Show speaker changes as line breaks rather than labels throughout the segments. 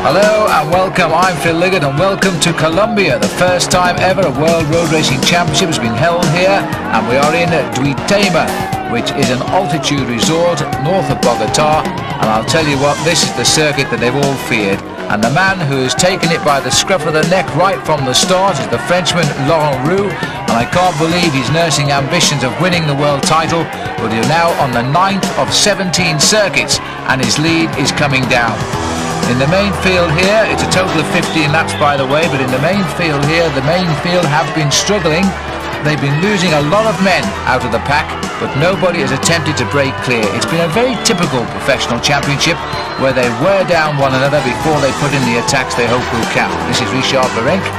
Hello and welcome, I'm Phil Liggett and welcome to Colombia. The first time ever a World Road Racing Championship has been held here, and we are in Duitama, which is an altitude resort north of Bogota. And I'll tell you what, this is the circuit that they've all feared. And the man who has taken it by the scruff of the neck right from the start is the Frenchman Laurent Roux. And I can't believe he's nursing ambitions of winning the world title, but he's now on the 9th of 17 circuits and his lead is coming down. In the main field here, it's a total of 15 laps by the way, but in the main field here, the main field have been struggling. They've been losing a lot of men out of the pack, but nobody has attempted to break clear. It's been a very typical professional championship where they wear down one another before they put in the attacks they hope will count. This is Richard Virenque,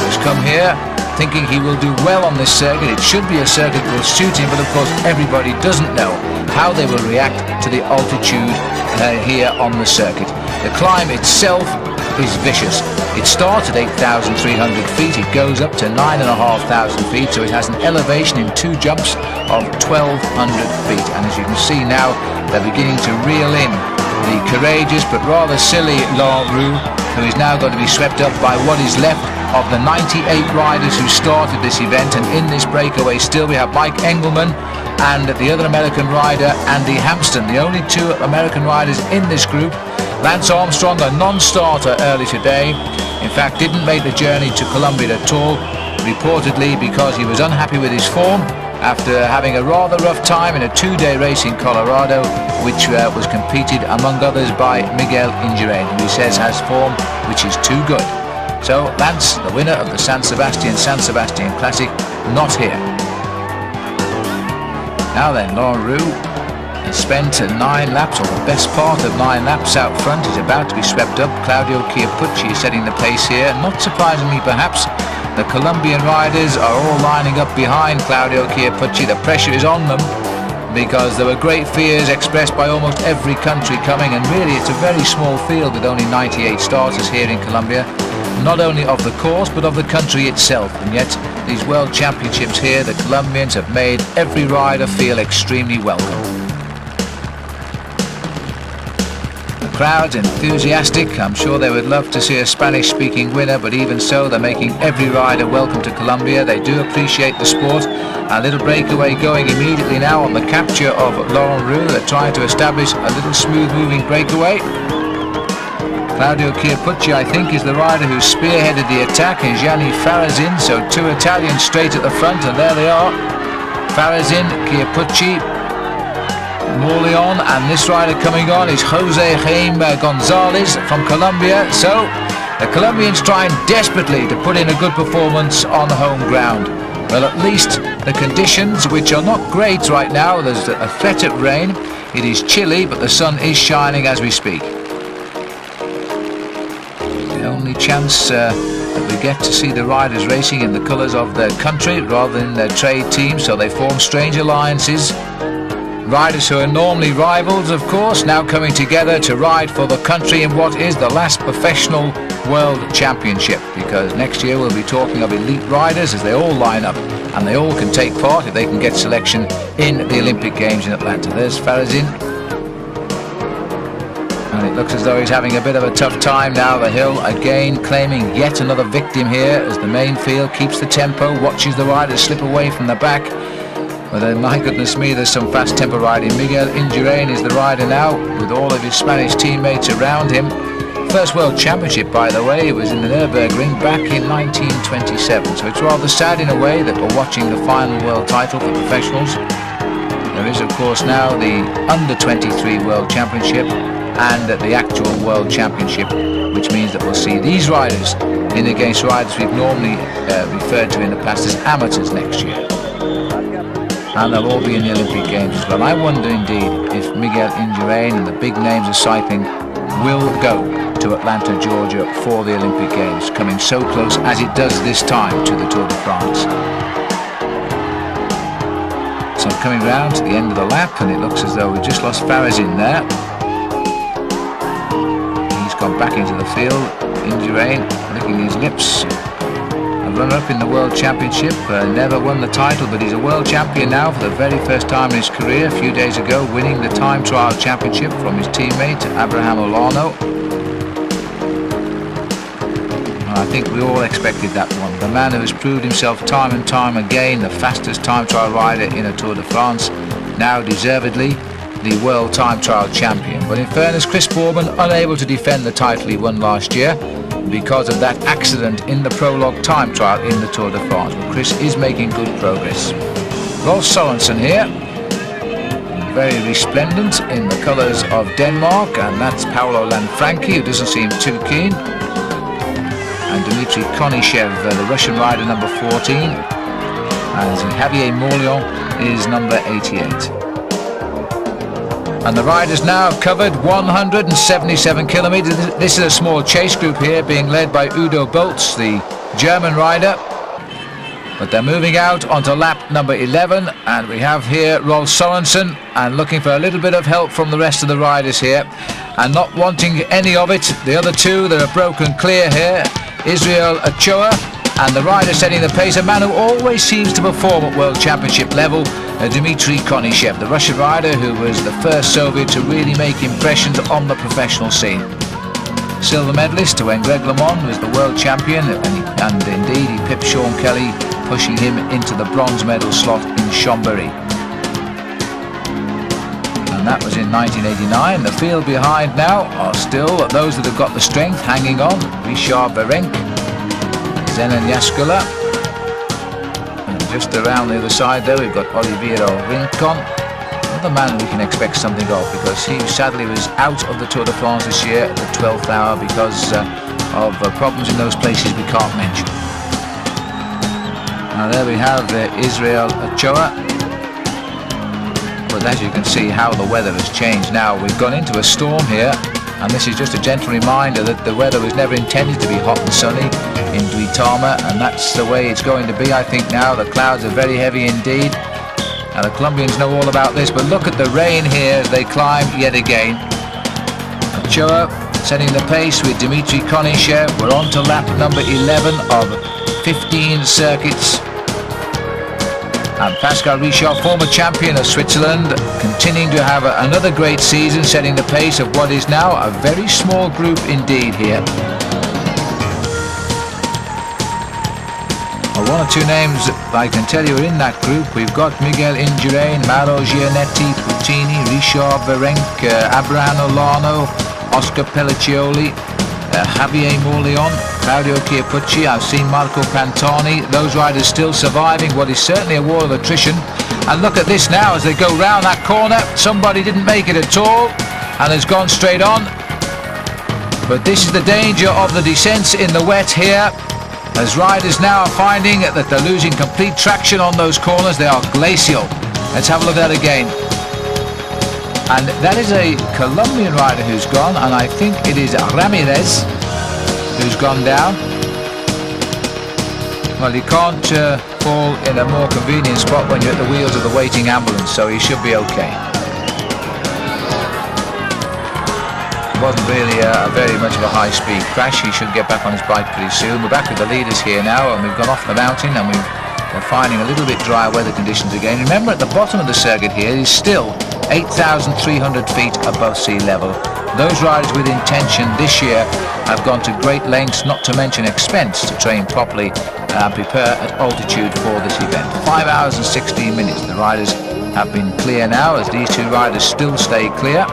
who has come here thinking he will do well on this circuit. It should be a circuit that will suit him, but of course everybody doesn't know how they will react to the altitude here on the circuit. The climb itself is vicious. It starts at 8,300 feet, it goes up to 9,500 feet, so it has an elevation in 2 jumps of 1,200 feet. And as you can see now, they're beginning to reel in the courageous but rather silly Laurent Roux, who is now going to be swept up by what is left of the 98 riders who started this event. And in this breakaway still we have Mike Engelman and the other American rider Andy Hampston, the only 2 American riders in this group. Lance Armstrong, a non-starter early today, in fact didn't make the journey to Colombia at all, reportedly because he was unhappy with his form after having a rather rough time in a 2-day race in Colorado, which was competed among others by Miguel Indurain, who he says has form which is too good. So Lance, the winner of the San Sebastian Classic, not here. Now then, Laurent Roux has spent 9 laps, or the best part of 9 laps out front. He's about to be swept up. Claudio Chiappucci is setting the pace here. Not surprisingly perhaps, the Colombian riders are all lining up behind Claudio Chiappucci. The pressure is on them because there were great fears expressed by almost every country coming, and really it's a very small field with only 98 starters here in Colombia, not only of the course but of the country itself. And yet these World Championships here, the Colombians have made every rider feel extremely welcome. Crowds enthusiastic. I'm sure they would love to see a Spanish-speaking winner, but even so, they're making every rider welcome to Colombia. They do appreciate the sport. A little breakaway going immediately now on the capture of Laurent Roux. They're trying to establish a little smooth-moving breakaway. Claudio Chiappucci, I think, is the rider who spearheaded the attack, and Gianni Farazin, so 2 Italians straight at the front, and there they are. Farazin, Chiappucci, Morleon, and this rider coming on is Jose Jaime Gonzalez from Colombia. So the Colombians trying desperately to put in a good performance on home ground. Well, at least the conditions, which are not great right now, there's a threat of rain, it is chilly, but the sun is shining as we speak. The only chance that we get to see the riders racing in the colours of their country rather than their trade teams, so they form strange alliances. Riders who are normally rivals, of course, now coming together to ride for the country in what is the last professional World Championship, because next year we'll be talking of elite riders as they all line up, and they all can take part if they can get selection in the Olympic Games in Atlanta. There's Farazin, and it looks as though he's having a bit of a tough time now. The hill again claiming yet another victim here as the main field keeps the tempo, watches the riders slip away from the back. But then, my goodness me, there's some fast tempo riding. Miguel Indurain is the rider now, with all of his Spanish teammates around him. First World Championship, by the way, it was in the Nürburgring back in 1927. So it's rather sad in a way that we're watching the final world title for professionals. There is, of course, now the Under-23 World Championship and the actual World Championship, which means that we'll see these riders in against riders we've normally referred to in the past as amateurs next year. And they'll all be in the Olympic Games as well. I wonder indeed if Miguel Indurain and the big names of cycling will go to Atlanta, Georgia for the Olympic Games, coming so close as it does this time to the Tour de France. So coming round to the end of the lap, and it looks as though we just lost Farazin there. He's gone back into the field. Indurain licking his lips. A runner-up in the World Championship, never won the title, but he's a world champion now for the very first time in his career. A few days ago, winning the time trial championship from his teammate Abraham Olano. I think we all expected that one. The man who has proved himself time and time again, the fastest time trial rider in a Tour de France, now deservedly the world time trial champion. But in fairness, Chris Boorman unable to defend the title he won last year because of that accident in the prologue time trial in the Tour de France. But Chris is making good progress. Rolf Sørensen here, very resplendent in the colours of Denmark, and that's Paolo Lanfranchi, who doesn't seem too keen. And Dmitry Konishev, the Russian rider, number 14, and Javier Morlion is number 88. And the riders now covered 177 kilometres. This is a small chase group here being led by Udo Boltz, the German rider. But they're moving out onto lap number 11, and we have here Rolf Sørensen, and looking for a little bit of help from the rest of the riders here, and not wanting any of it. The other two that are broken clear here, Israel Ochoa, and the rider setting the pace, a man who always seems to perform at World Championship level, Dmitry Konishev, the Russian rider who was the first Soviet to really make impressions on the professional scene. Silver medalist when Greg LeMond was the world champion, and indeed he pipped Sean Kelly, pushing him into the bronze medal slot in Chambéry. And that was in 1989. The field behind now are still those that have got the strength hanging on. Richard Virenque, Zenon Jaskula, and just around the other side there we've got Oliviero Rincon, another man we can expect something of, because he sadly was out of the Tour de France this year at the 12th hour because of problems in those places we can't mention. Now there we have Israel Ochoa, but as you can see how the weather has changed now. We've gone into a storm here, and this is just a gentle reminder that the weather was never intended to be hot and sunny in Duitama, and that's the way it's going to be, I think. Now the clouds are very heavy indeed. Now the Colombians know all about this, but look at the rain here as they climb yet again. Ochoa setting the pace with Dmitry Konishev. We're on to lap number 11 of 15 circuits. And Pascal Richard, former champion of Switzerland, continuing to have another great season, setting the pace of what is now a very small group indeed here. Well, one or two names I can tell you are in that group. We've got Miguel Indurain, Mauro Gianetti, Puccini, Richard Virenque, Abraham Olano, Oscar Pelliccioli, Javier Morlion, Claudio Chiappucci. I've seen Marco Pantani. Those riders still surviving what is certainly a war of attrition. And look at this now as they go round that corner. Somebody didn't make it at all and has gone straight on. But this is the danger of the descents in the wet here, as riders now are finding that they're losing complete traction on those corners. They are glacial. Let's have a look at that again. And that is a Colombian rider who's gone, and I think it is Ramirez who's gone down. Well, you can't fall in a more convenient spot when you're at the wheels of the waiting ambulance, so he should be okay. It wasn't really very much of a high-speed crash. He should get back on his bike pretty soon. We're back with the leaders here now, and we've gone off the mountain, and we're finding a little bit dry weather conditions again. Remember, at the bottom of the circuit here is still 8,300 feet above sea level. Those riders with intention this year have gone to great lengths, not to mention expense, to train properly and prepare at altitude for this event. 5 hours and 16 minutes. The riders have been clear now, as these two riders still stay clear.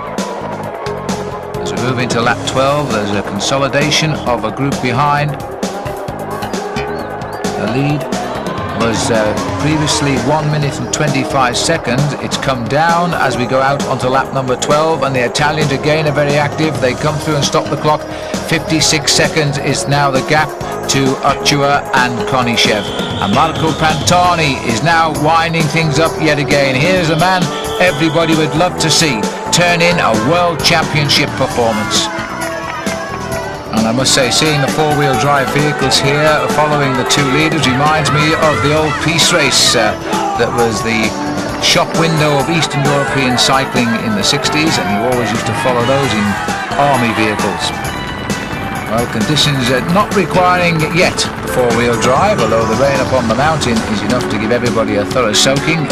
As we move into lap 12, there's a consolidation of a group behind. The lead was previously 1 minute and 25 seconds. It's come down as we go out onto lap number 12, and the Italians again are very active. They come through and stop the clock. 56 seconds is now the gap to Ochoa and Konishev. And Marco Pantani is now winding things up yet again. Here's a man everybody would love to see turn in a World Championship performance. And I must say, seeing the four-wheel drive vehicles here following the two leaders reminds me of the old peace race that was the shop window of Eastern European cycling in the 60s, and you always used to follow those in army vehicles. Well, conditions not requiring yet the four-wheel drive, although the rain upon the mountain is enough to give everybody a thorough soaking.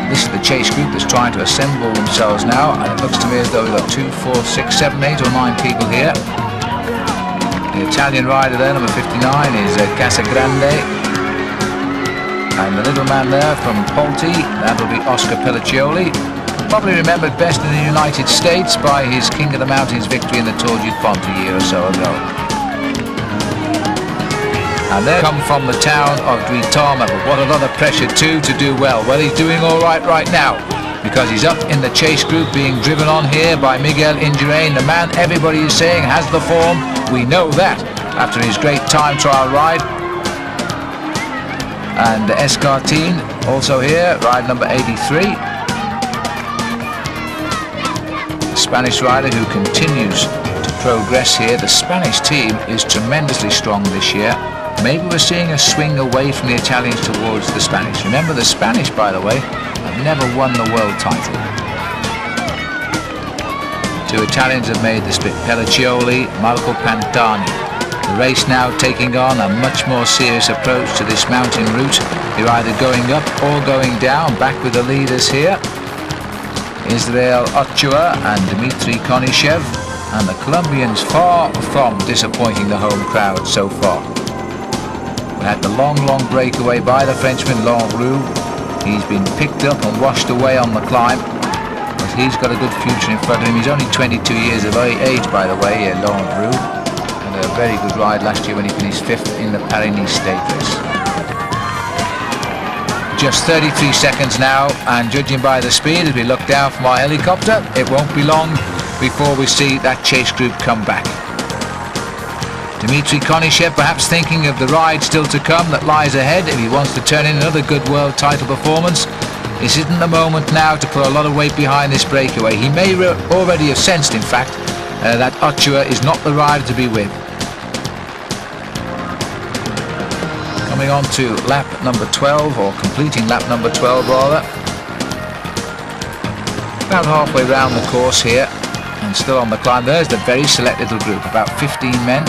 This is the chase group that's trying to assemble themselves now, and it looks to me as though we've got 2, 4, 6, 7, 8 or 9 people here. The Italian rider there, number 59, is Casagrande. And the little man there from Polti, that will be Oscar Pelliccioli. Probably remembered best in the United States by his King of the Mountains victory in the Tour du Pont a year or so ago. And they come from the town of Duitama, but what a lot of pressure too to do well. Well, he's doing all right now, because he's up in the chase group being driven on here by Miguel Indurain, the man everybody is saying has the form. We know that after his great time trial ride. And Escartine also here, ride number 83. The Spanish rider who continues to progress here. The Spanish team is tremendously strong this year. Maybe we're seeing a swing away from the Italians towards the Spanish. Remember, the Spanish, by the way, have never won the world title. Two Italians have made the split, Pelliccioli, Marco Pantani. The race now taking on a much more serious approach to this mountain route. You're either going up or going down. Back with the leaders here, Israel Ochoa and Dmitry Konishev. And the Colombians far from disappointing the home crowd so far. We had the long breakaway by the Frenchman Longroux. He's been picked up and washed away on the climb, but he's got a good future in front of him. He's only 22 years of age, by the way, Longroux. Had a very good ride last year when he finished 5th in the Paris-Nice state race. Just 33 seconds now, and judging by the speed as we look down from our helicopter, it won't be long before we see that chase group come back. Dmitry Konishev perhaps thinking of the ride still to come that lies ahead if he wants to turn in another good world title performance. This isn't the moment now to put a lot of weight behind this breakaway. He may already have sensed, in fact, that Ochoa is not the rider to be with. Coming on to lap number 12, or completing lap number 12 rather. About halfway round the course here, and still on the climb. There's the very select little group, about 15 men.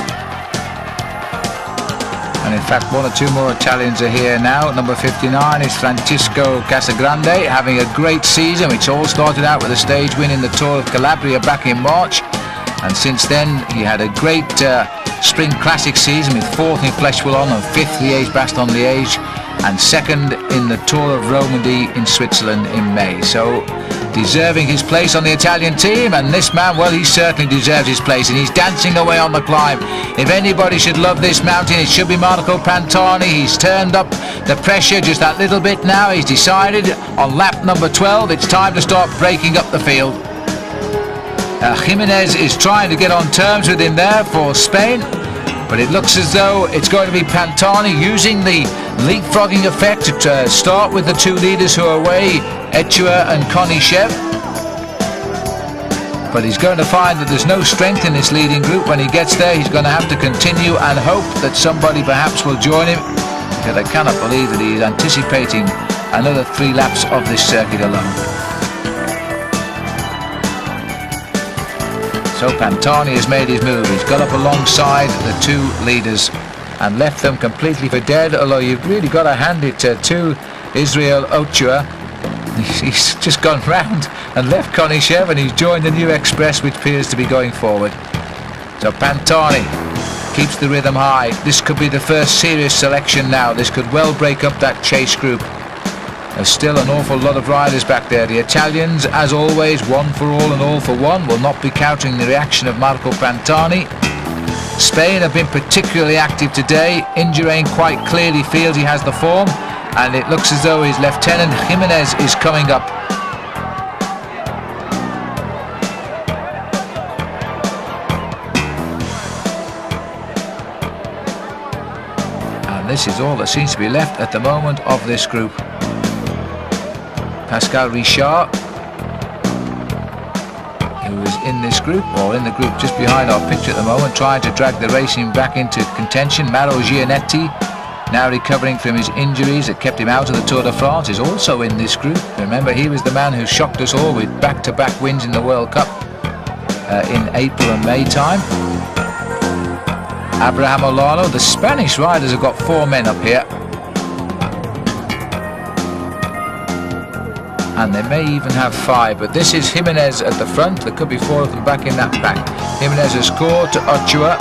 And in fact, one or two more Italians are here now. Number 59 is Francisco Casagrande, having a great season, which all started out with a stage win in the Tour of Calabria back in March. And since then, he had a great Spring Classic season with 4th in Flèche-Wallonne and 5th Liège-Bastogne-Liège, and 2nd in the Tour of Romandy in Switzerland in May. So, deserving his place on the Italian team, and this man, well, he certainly deserves his place, and he's dancing away on the climb. If anybody should love this mountain, it should be Marco Pantani. He's turned up the pressure just that little bit now. He's decided on lap number 12 it's time to start breaking up the field. Jimenez is trying to get on terms with him there for Spain, but it looks as though it's going to be Pantani using the leapfrogging effect to start with the two leaders who are away, Ochoa and Konishev. But he's going to find that there's no strength in this leading group. When he gets there, he's going to have to continue and hope that somebody perhaps will join him, because I cannot believe that he is anticipating another 3 laps of this circuit alone. So Pantani has made his move. He's got up alongside the two leaders and left them completely for dead, although you've really got to hand it to Israel Ochoa. He's just gone round and left Konishev, and he's joined the new express which appears to be going forward. So Pantani keeps the rhythm high. This could be the first serious selection now. This could well break up that chase group. There's still an awful lot of riders back there. The Italians, as always, one for all and all for one, will not be countering the reaction of Marco Pantani. Spain have been particularly active today. Indurain quite clearly feels he has the form, and it looks as though his lieutenant Jimenez is coming up. And this is all that seems to be left at the moment of this group. Pascal Richard, who is in this group, or in the group just behind our picture at the moment, trying to drag the racing back into contention. Mauro Gianetti, now recovering from his injuries that kept him out of the Tour de France, is also in this group. Remember, he was the man who shocked us all with back-to-back wins in the World Cup in April and May time. Abraham Olano. The Spanish riders have got 4 men up here, and they may even have 5, but this is Jimenez at the front. There could be 4 of them back in that pack. Jimenez has scored to Ochoa,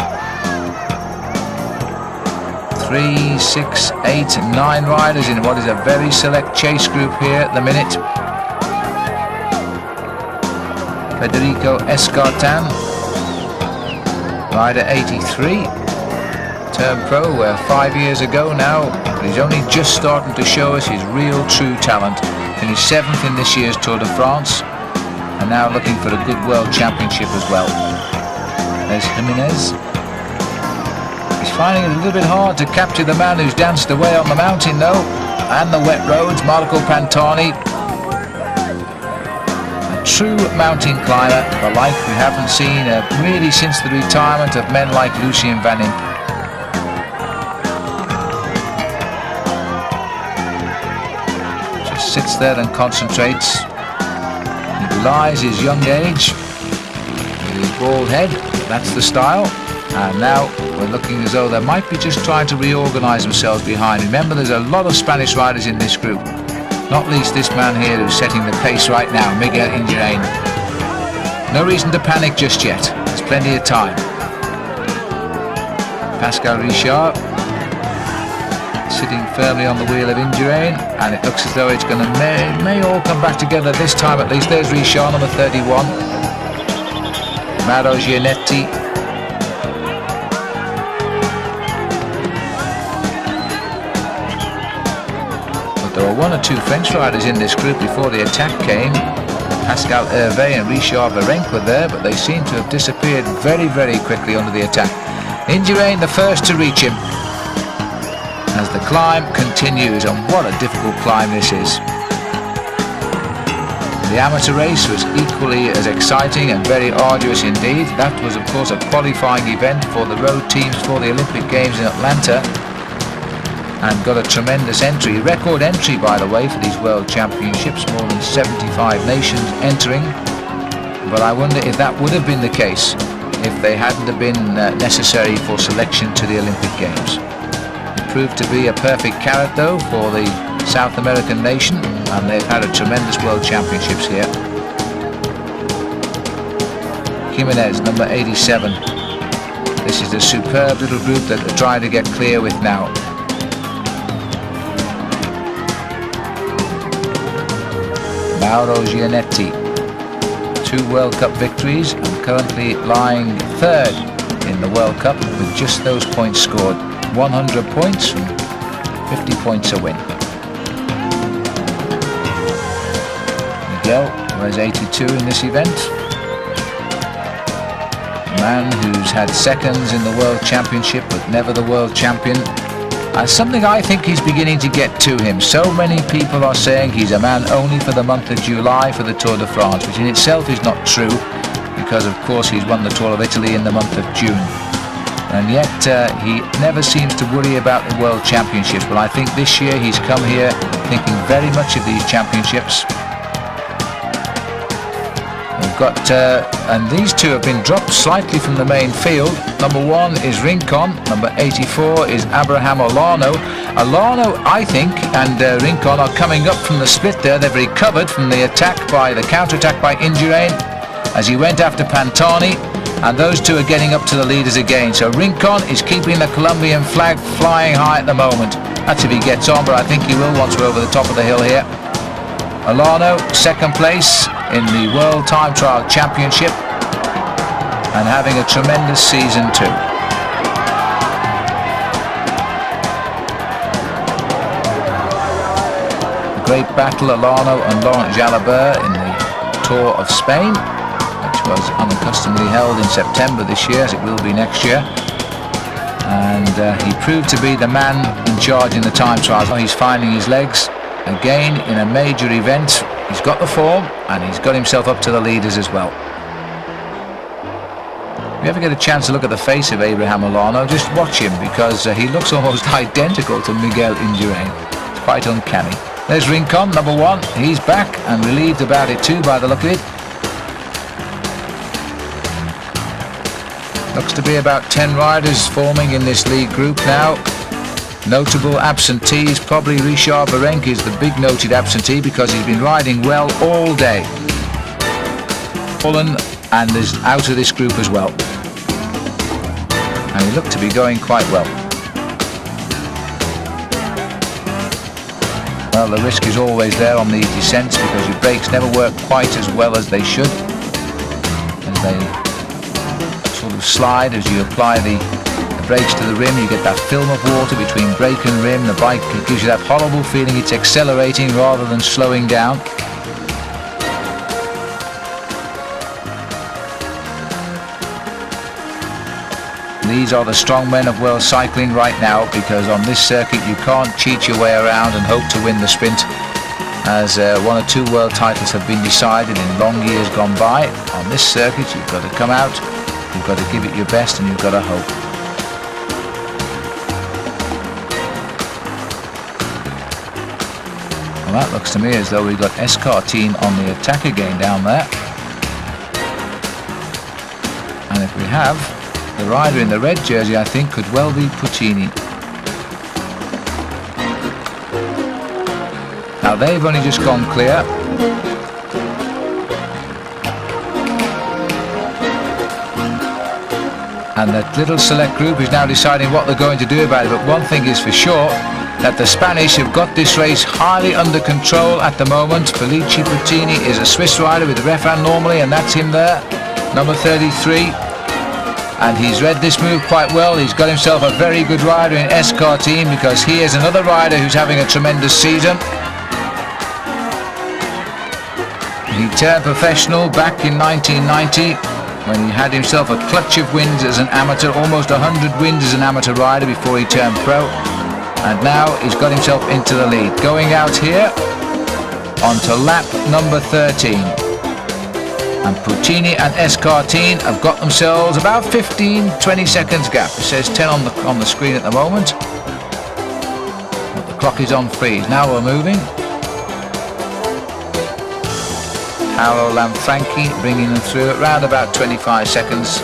3, 6, 8, 9 riders in what is a very select chase group here at the minute. Federico Escartin, rider 83, turned pro 5 years ago now, but he's only just starting to show us his real true talent. Finished 7th in this year's Tour de France, and now looking for a good world championship as well. There's Jimenez. He's finding it a little bit hard to capture the man who's danced away on the mountain though, and the wet roads, Marco Pantani. A true mountain climber, the like we haven't seen really since the retirement of men like Lucien Van Impe. Just sits there and concentrates. He belies his young age with his bald head. That's the style. And now we're looking as though they might be just trying to reorganise themselves behind. Remember, there's a lot of Spanish riders in this group, not least this man here who's setting the pace right now, Miguel Indurain. No reason to panic just yet. There's plenty of time. Pascal Richard sitting firmly on the wheel of Indurain, and it looks as though it's going to may all come back together this time at least. There's Richard, number 31. Mauro Gianetti. There were 1 or 2 French riders in this group before the attack came. Pascal Hervé and Richard Virenque were there, but they seem to have disappeared very, very quickly under the attack. Indurain the first to reach him as the climb continues, and what a difficult climb this is. The amateur race was equally as exciting and very arduous indeed. That was of course a qualifying event for the road teams for the Olympic Games in Atlanta, and got a tremendous entry, record entry by the way for these World Championships, more than 75 nations entering. But I wonder if that would have been the case if they hadn't have been necessary for selection to the Olympic Games. It proved to be a perfect carrot though for the South American nation, and they've had a tremendous World Championships here. Jimenez, number 87. This is a superb little group that they're trying to get clear with now. Mauro Gianetti, 2 World Cup victories and currently lying 3rd in the World Cup with just those points scored. 100 points and 50 points a win. Miguel wears 82 in this event. A man who's had seconds in the World Championship but never the World Champion. Something I think he's beginning to get to him. So many people are saying he's a man only for the month of July for the Tour de France, which in itself is not true, because of course he's won the Tour of Italy in the month of June. And yet he never seems to worry about the World Championships. But I think this year he's come here thinking very much of these championships. We've got, and these 2 have been dropped slightly from the main field. Number 1 is Rincon, number 84 is Abraham Olano. Olano, I think, and Rincon are coming up from the split there. They've recovered from the counter-attack by Indurain as he went after Pantani, and those 2 are getting up to the leaders again. So Rincon is keeping the Colombian flag flying high at the moment. That's if he gets on, but I think he will once we're over the top of the hill here. Olano, 2nd place in the World Time Trial Championship, and having a tremendous season too. A great battle, Olano and Laurent Jalabert in the Tour of Spain, which was unaccustomedly held in September this year, as it will be next year. And he proved to be the man in charge in the time trials. He's finding his legs again in a major event. He's got the form, and he's got himself up to the leaders as well. If you ever get a chance to look at the face of Abraham Olano, just watch him, because he looks almost identical to Miguel Indurain. It's quite uncanny. There's Rincon, number 1. He's back and relieved about it too by the look of it. Looks to be about 10 riders forming in this league group now. Notable absentees, probably Richard Virenque is the big noted absentee, because he's been riding well all day. Pullen and is out of this group as well. And he looked to be going quite well. Well, the risk is always there on these descents because your brakes never work quite as well as they should. As they sort of slide as you apply the brakes to the rim, you get that film of water between brake and rim. The bike gives you that horrible feeling it's accelerating rather than slowing down. These are the strong men of world cycling right now, because on this circuit you can't cheat your way around and hope to win the sprint, as 1 or 2 world titles have been decided in long years gone by. On this circuit you've got to come out, you've got to give it your best, and you've got to hope. Well, that looks to me as though we've got Escartine on the attack again down there. And if we have, the rider in the red jersey, I think, could well be Puccini. Now they've only just gone clear. And that little select group is now deciding what they're going to do about it. But one thing is for sure, that the Spanish have got this race highly under control at the moment. Felice Puccini is a Swiss rider with Refan normally, and that's him there, number 33. And he's read this move quite well. He's got himself a very good rider in Escartine, because he is another rider who's having a tremendous season. He turned professional back in 1990 when he had himself a clutch of wins as an amateur, almost 100 wins as an amateur rider before he turned pro. And now he's got himself into the lead. Going out here onto lap number 13. And Puccini and Escartine have got themselves about 15-20 seconds gap. It says 10 on the screen at the moment. But the clock is on freeze. Now we're moving. Paolo Lanfranchi bringing them through at round about 25 seconds.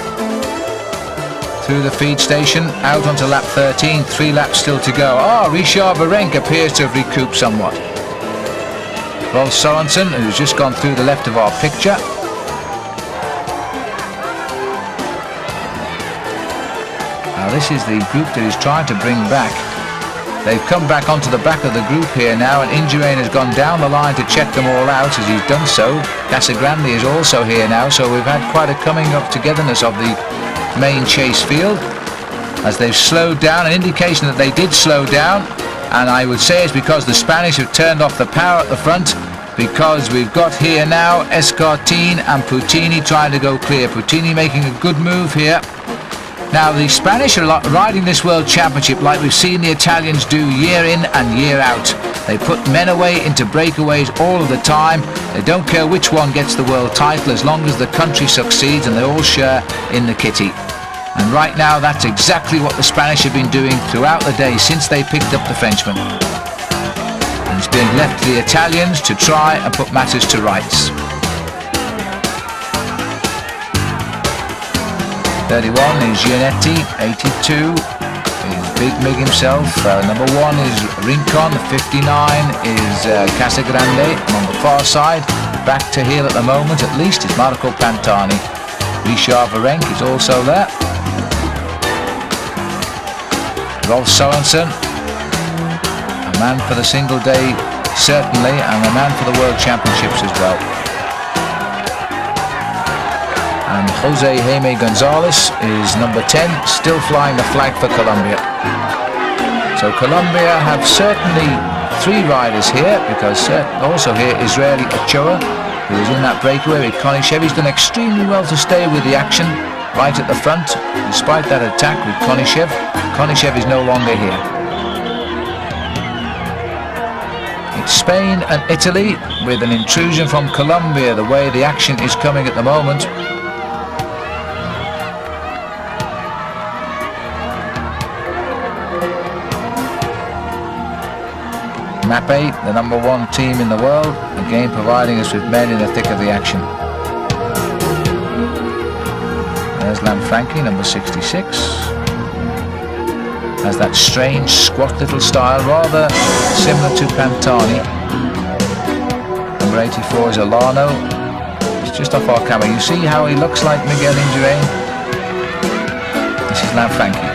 Through the feed station, out onto lap 13, 3 laps still to go. Richard Virenque appears to have recouped somewhat. Rolf Sorensen, who's just gone through the left of our picture. Now this is the group that he's trying to bring back. They've come back onto the back of the group here now, and Indurain has gone down the line to check them all out. As he's done so, Casagrande is also here now, so we've had quite a coming of togetherness of the main chase field as they've slowed down, an indication that they did slow down. And I would say it's because the Spanish have turned off the power at the front, because we've got here now Escartine and Puccini trying to go clear. Puccini making a good move here. Now the Spanish are riding this World Championship like we've seen the Italians do year in and year out. They put men away into breakaways all of the time. They don't care which one gets the world title as long as the country succeeds, and they all share in the kitty. And right now that's exactly what the Spanish have been doing throughout the day since they picked up the Frenchman. And it's been left to the Italians to try and put matters to rights. 31 is Gianetti, 82 is Big Mig himself, number 1 is Rincon, 59 is Casagrande, and on the far side, back to heel at the moment at least, is Marco Pantani. Richard Virenque is also there. Rolf Sorensen, a man for the single day certainly, and a man for the World Championships as well. And Jose Jaime Gonzalez is number 10, still flying the flag for Colombia. So Colombia have certainly 3 riders here, because also here Israeli Ochoa, who is in that breakaway with Konishev. He's done extremely well to stay with the action right at the front, despite that attack with Konishev. Konishev is no longer here. It's Spain and Italy, with an intrusion from Colombia, the way the action is coming at the moment. Mappe, the number 1 team in the world, again providing us with men in the thick of the action. There's Lanfranchi, number 66. Has that strange squat little style, rather similar to Pantani. Number 84 is Olano. It's just off our camera. You see how he looks like Miguel Indurain? This is Lanfranchi.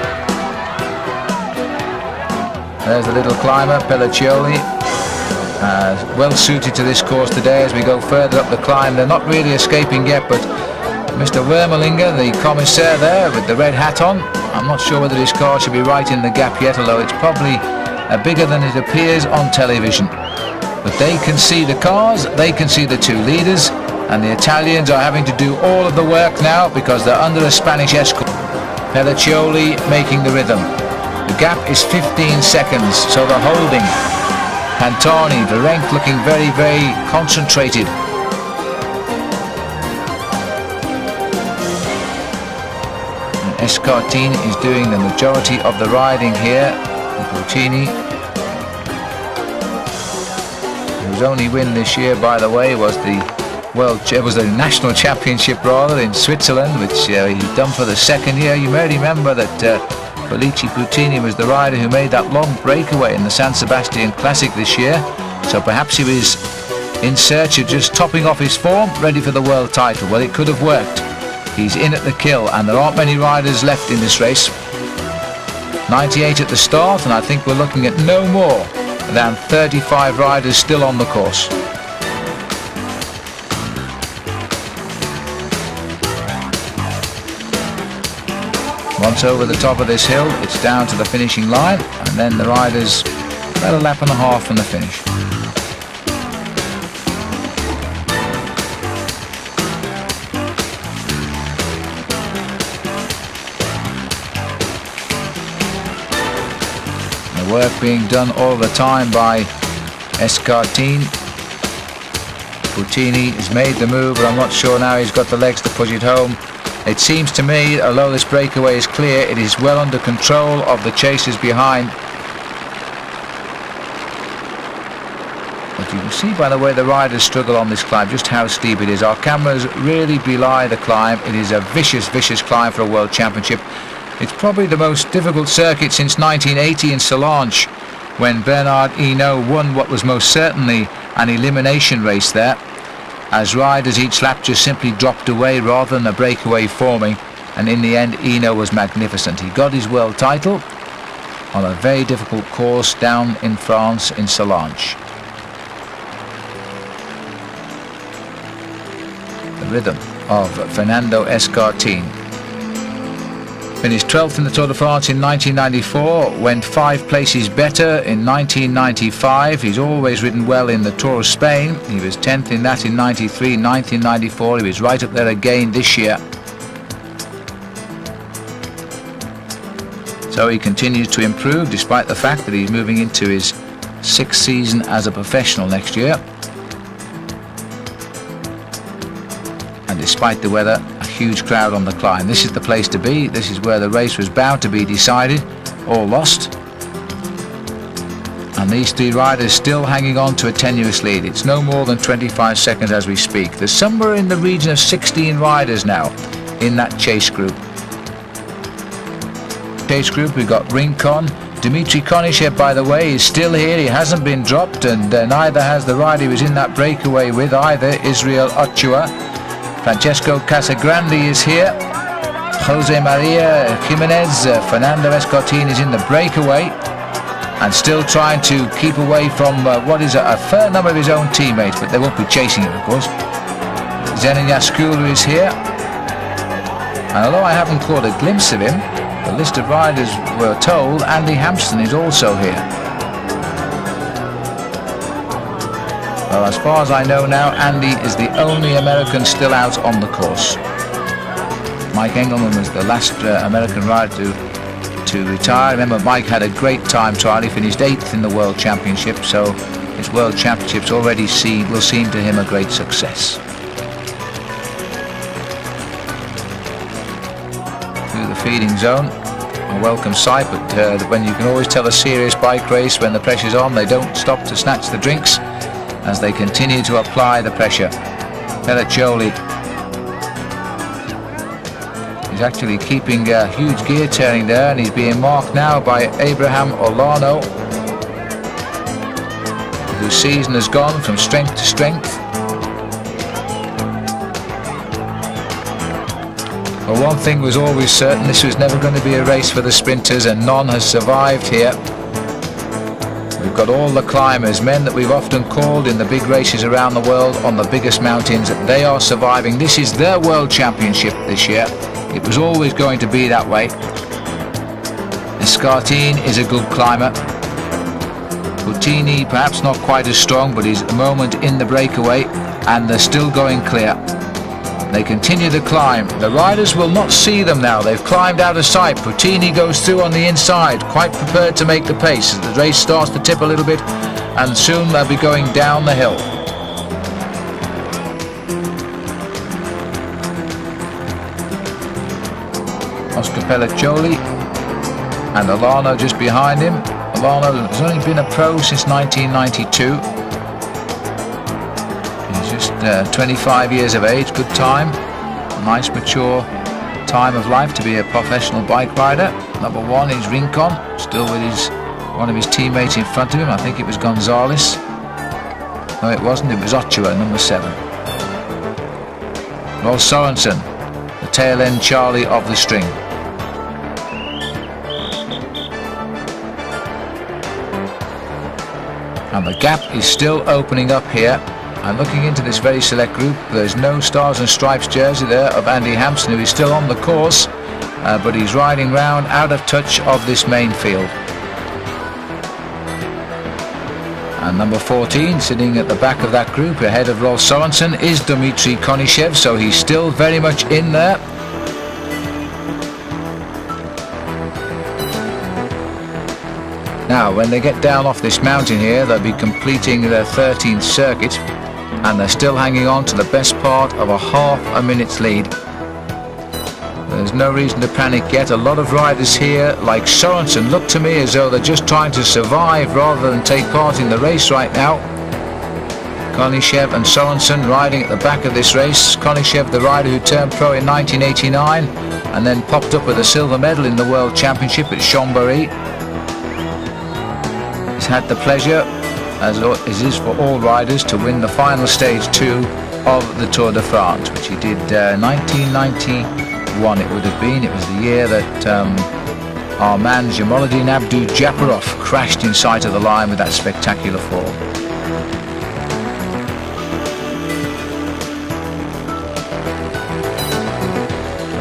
There's the little climber, Pelliccioli. well suited to this course today as we go further up the climb. They're not really escaping yet, but Mr. Wermelinger, the commissaire there with the red hat on, I'm not sure whether his car should be right in the gap yet, although it's probably bigger than it appears on television. But they can see the cars, they can see the two leaders, and the Italians are having to do all of the work now because they're under a Spanish escort. Pelliccioli making the rhythm. The gap is 15 seconds, so they're holding. Pantani, Virenque looking very, very concentrated. And Escartine is doing the majority of the riding here. Puccini, whose only win this year, by the way, was the national championship rather in Switzerland, which he's done for the second year. You may remember that Felice Puccini was the rider who made that long breakaway in the San Sebastian Classic this year, so perhaps he was in search of just topping off his form, ready for the world title. Well, it could have worked. He's in at the kill, and there aren't many riders left in this race. 98 at the start, and I think we're looking at no more than 35 riders still on the course. Once over the top of this hill, it's down to the finishing line, and then the riders about a lap and a half from the finish. The work being done all the time by Escartine. Puccini has made the move, but I'm not sure now he's got the legs to push it home. It seems to me, although this breakaway is clear, it is well under control of the chasers behind. But you can see by the way the riders struggle on this climb just how steep it is. Our cameras really belie the climb. It is a vicious, vicious climb for a World Championship. It's probably the most difficult circuit since 1980 in Solange, when Bernard Hinault won what was most certainly an elimination race there, as riders each lap just simply dropped away rather than a breakaway forming, and in the end Hinault was magnificent. He got his world title on a very difficult course down in France in Solange. The rhythm of Fernando Escartine. Finished 12th in the Tour de France in 1994, went 5 places better in 1995. He's always ridden well in the Tour of Spain. He was 10th in that in 93, 9th in 94. He was right up there again this year. So he continues to improve despite the fact that he's moving into his 6th season as a professional next year. And despite the weather, huge crowd on the climb. This is the place to be. This is where the race was bound to be decided or lost. And these 3 riders still hanging on to a tenuous lead. It's no more than 25 seconds as we speak. There's somewhere in the region of 16 riders now in that chase group. Chase group, we've got Rincon. Dimitri Konishev, by the way, is still here. He hasn't been dropped, and neither has the rider he was in that breakaway with either, Israel Ochoa. Francesco Casagrande is here. Jose Maria Jimenez, Fernando Escartine is in the breakaway and still trying to keep away from what is a fair number of his own teammates, but they won't be chasing him, of course. Zenon Yaskula is here, and although I haven't caught a glimpse of him, the list of riders were told Andy Hampsten is also here. Well, as far as I know now, Andy is the only American still out on the course. Mike Engelman was the last American rider to retire. Remember, Mike had a great time trial. He finished 8th in the World Championship, so his World Championships already will seem to him a great success. Through the feeding zone, a welcome sight, but when you can always tell a serious bike race when the pressure's on, they don't stop to snatch the drinks as they continue to apply the pressure. Pelliccioli is actually keeping a huge gear turning there, and he's being marked now by Abraham Olano, whose season has gone from strength to strength. Well, one thing was always certain: this was never going to be a race for the sprinters, and none has survived here. We've got all the climbers, men that we've often called in the big races around the world on the biggest mountains. They are surviving. This is their world championship this year. It was always going to be that way. Escartine is a good climber. Bottini perhaps not quite as strong, but he's at the moment in the breakaway, and they're still going clear. They continue to climb. The riders will not see them now. They've climbed out of sight. Bottini goes through on the inside, quite prepared to make the pace as the race starts to tip a little bit, and soon they'll be going down the hill. Oscar Pelliccioli and Alano just behind him. Alano has only been a pro since 1992. He's just 25 years of age, good time, a nice mature time of life to be a professional bike rider. Number one is Rincon, still with one of his teammates in front of him. I think it was Gonzalez. No, it wasn't, it was Ochoa, number 7. Rolf Sorensen, the tail end Charlie of the string. And the gap is still opening up here. I'm looking into this very select group. There's no Stars and Stripes jersey there of Andy Hampson, who is still on the course, but he's riding round out of touch of this main field. And number 14, sitting at the back of that group ahead of Rolf Sorensen, is Dmitry Konishev, so he's still very much in there. Now, when they get down off this mountain here, they'll be completing their 13th circuit, and they're still hanging on to the best part of a half a minute's lead. There's no reason to panic yet. A lot of riders here, like Sorensen, look to me as though they're just trying to survive rather than take part in the race right now. Konishev and Sorensen riding at the back of this race. Konishev, the rider who turned pro in 1989 and then popped up with a silver medal in the World Championship at Chambéry. He's had the pleasure, as it is for all riders, to win the final stage 2 of the Tour de France, which he did 1991 it would have been. It was the year that our man Jamaluddin Abdou-Japarov crashed in sight of the line with that spectacular fall.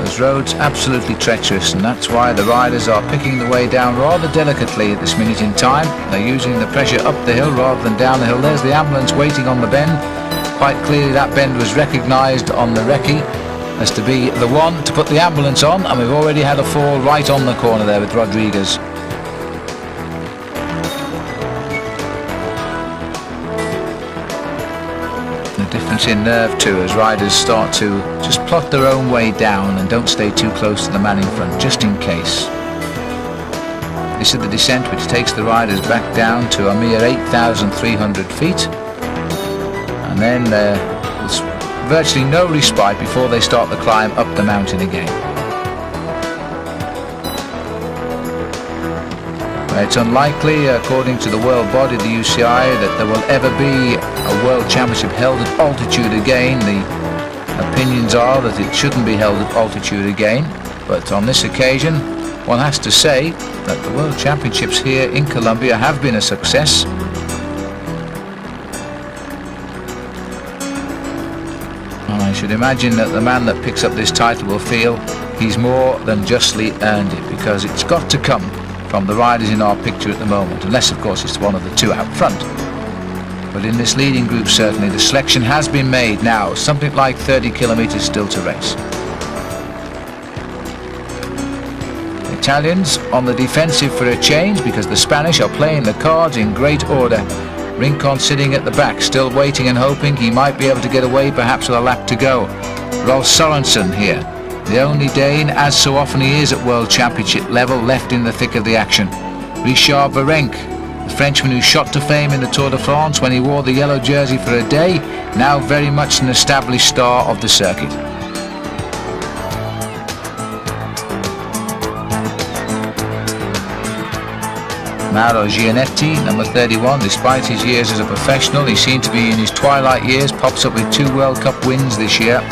Those roads absolutely treacherous, and that's why the riders are picking the way down rather delicately at this minute in time. They're using the pressure up the hill rather than down the hill. There's the ambulance waiting on the bend. Quite clearly that bend was recognised on the recce as to be the one to put the ambulance on, and we've already had a fall right on the corner there with Rodriguez. The difference in nerve too, as riders start to just plot their own way down and don't stay too close to the man in front, just in case. This is the descent which takes the riders back down to a mere 8,300 feet, and then there's virtually no respite before they start the climb up the mountain again. It's unlikely, according to the world body, the UCI, that there will ever be a world championship held at altitude again. The opinions are that it shouldn't be held at altitude again, but on this occasion one has to say that the world championships here in Colombia have been a success. And I should imagine that the man that picks up this title will feel he's more than justly earned it, because it's got to come from the riders in our picture at the moment, unless of course it's one of the two out front. But in this leading group, certainly the selection has been made now, something like 30 kilometers still to race. The Italians on the defensive for a change, because the Spanish are playing the cards in great order. Rincon sitting at the back, still waiting and hoping he might be able to get away, perhaps with a lap to go. Rolf Sorensen here, the only Dane, as so often he is at World Championship level, left in the thick of the action. Richard Virenque, the Frenchman who shot to fame in the Tour de France when he wore the yellow jersey for a day, now very much an established star of the circuit. Mauro Gianetti, number 31, despite his years as a professional, he seemed to be in his twilight years, pops up with 2 World Cup wins this year.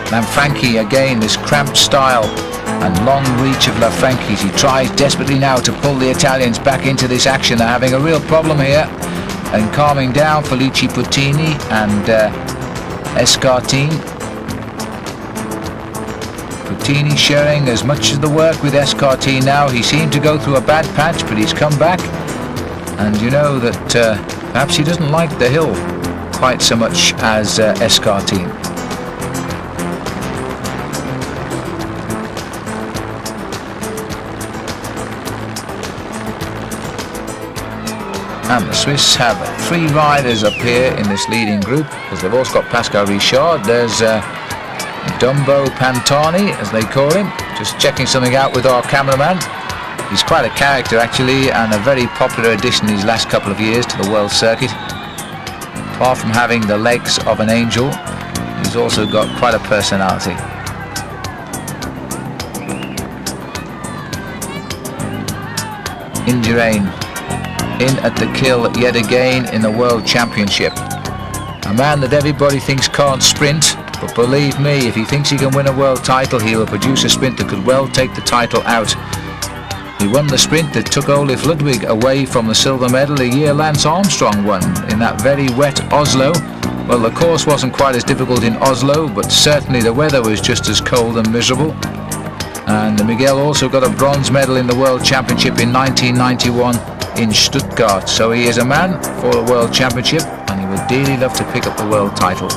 Lanfranchi again, this cramped style and long reach of Lafranchi's. He tries desperately now to pull the Italians back into this action. They're having a real problem here, and calming down Felice Puttini and Escartine. Puttini sharing as much of the work with Escartine now. He seemed to go through a bad patch, but he's come back, and you know that perhaps he doesn't like the hill quite so much as Escartine. And the Swiss have 3 riders up here in this leading group, because they've also got Pascal Richard. There's Dumbo Pantani, as they call him, just checking something out with our cameraman. He's quite a character actually, and a very popular addition these last couple of years to the world circuit. Far from having the legs of an angel, he's also got quite a personality. Indurain in at the kill yet again in the World Championship. A man that everybody thinks can't sprint, but believe me, if he thinks he can win a world title, he will produce a sprint that could well take the title out. He won the sprint that took Olaf Ludwig away from the silver medal the year Lance Armstrong won in that very wet Oslo. Well, the course wasn't quite as difficult in Oslo, but certainly the weather was just as cold and miserable. And Miguel also got a bronze medal in the World Championship in 1991 in Stuttgart. So he is a man for a World Championship, and he would dearly love to pick up the world title.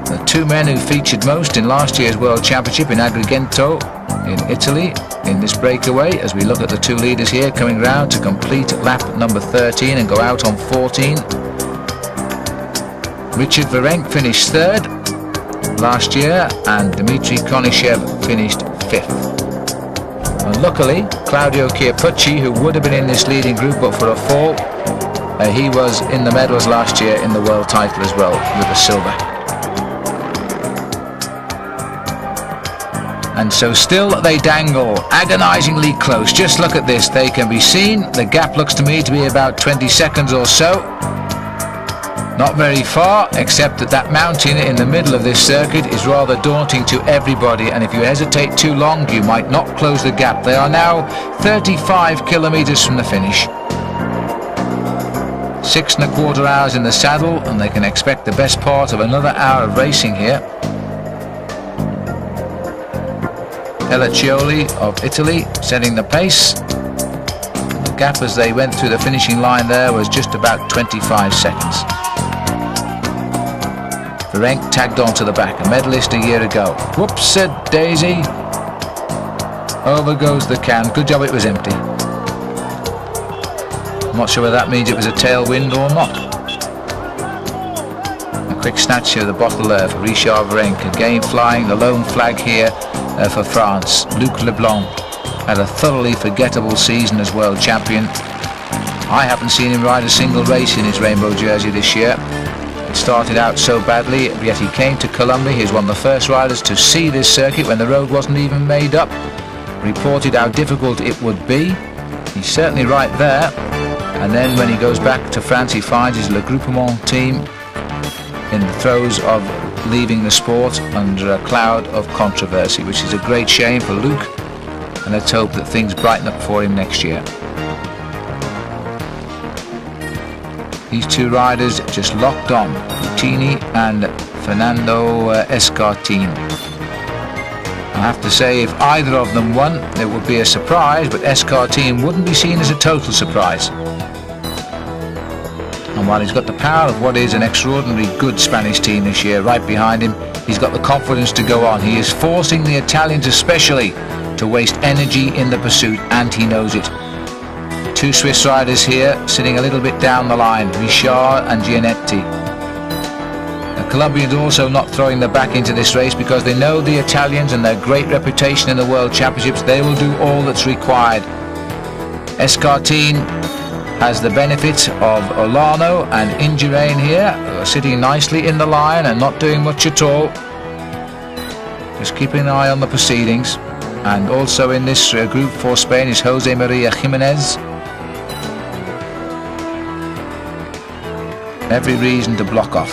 The 2 men who featured most in last year's World Championship in Agrigento in Italy in this breakaway, as we look at the 2 leaders here coming round to complete lap number 13 and go out on 14. Richard Virenque finished 3rd last year, and Dmitry Konishev finished 5th. And luckily, Claudio Chiappucci, who would have been in this leading group but for a fall, he was in the medals last year in the world title as well, with a silver. And so still they dangle, agonizingly close. Just look at this, they can be seen. The gap looks to me to be about 20 seconds or so. Not very far, except that that mountain in the middle of this circuit is rather daunting to everybody, and if you hesitate too long, you might not close the gap. They are now 35 kilometers from the finish. 6¼ hours in the saddle, and they can expect the best part of another hour of racing here. Pelliccioli of Italy setting the pace. The gap as they went through the finishing line there was just about 25 seconds. Virenque tagged on to the back, a medalist a year ago. Whoops, said Daisy. Over goes the can. Good job it was empty. I'm not sure whether that means it was a tailwind or not. A quick snatch of the bottle there for Richard Virenque. Again flying the lone flag here for France. Luc Leblanc had a thoroughly forgettable season as world champion. I haven't seen him ride a single race in his rainbow jersey this year. It started out so badly, yet he came to Colombia. He was one of the first riders to see this circuit when the road wasn't even made up. Reported how difficult it would be. He's certainly right there. And then when he goes back to France, he finds his Le Groupement team in the throes of leaving the sport under a cloud of controversy, which is a great shame for Luke, and let's hope that things brighten up for him next year. These 2 riders just locked on, Puttini and Fernando Escartine. I have to say, if either of them won, it would be a surprise, but Escartine wouldn't be seen as a total surprise. And while he's got the power of what is an extraordinarily good Spanish team this year right behind him, he's got the confidence to go on. He is forcing the Italians especially to waste energy in the pursuit, and he knows it. 2 Swiss riders here sitting a little bit down the line, Richard and Gianetti. The Colombians also not throwing their back into this race because they know the Italians and their great reputation in the World Championships. They will do all that's required. Escartine has the benefit of Olano and Indurain here, sitting nicely in the line and not doing much at all. Just keeping an eye on the proceedings. And also in this group for Spain is Jose Maria Jimenez. Every reason to block off.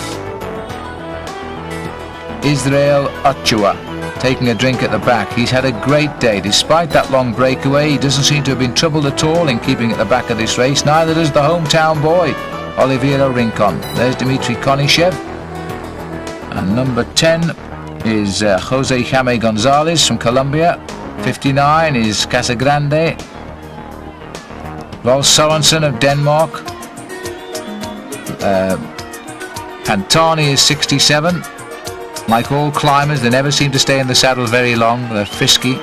Israel Ochoa taking a drink at the back. He's had a great day. Despite that long breakaway, he doesn't seem to have been troubled at all in keeping at the back of this race. Neither does the hometown boy, Oliviero Rincon. There's Dmitry Konishev. And number 10 is Jose Jaime Gonzalez from Colombia. 59 is Casagrande. Rolf Sorensen of Denmark. Pantani is 67. Like all climbers, they never seem to stay in the saddle very long. They're frisky.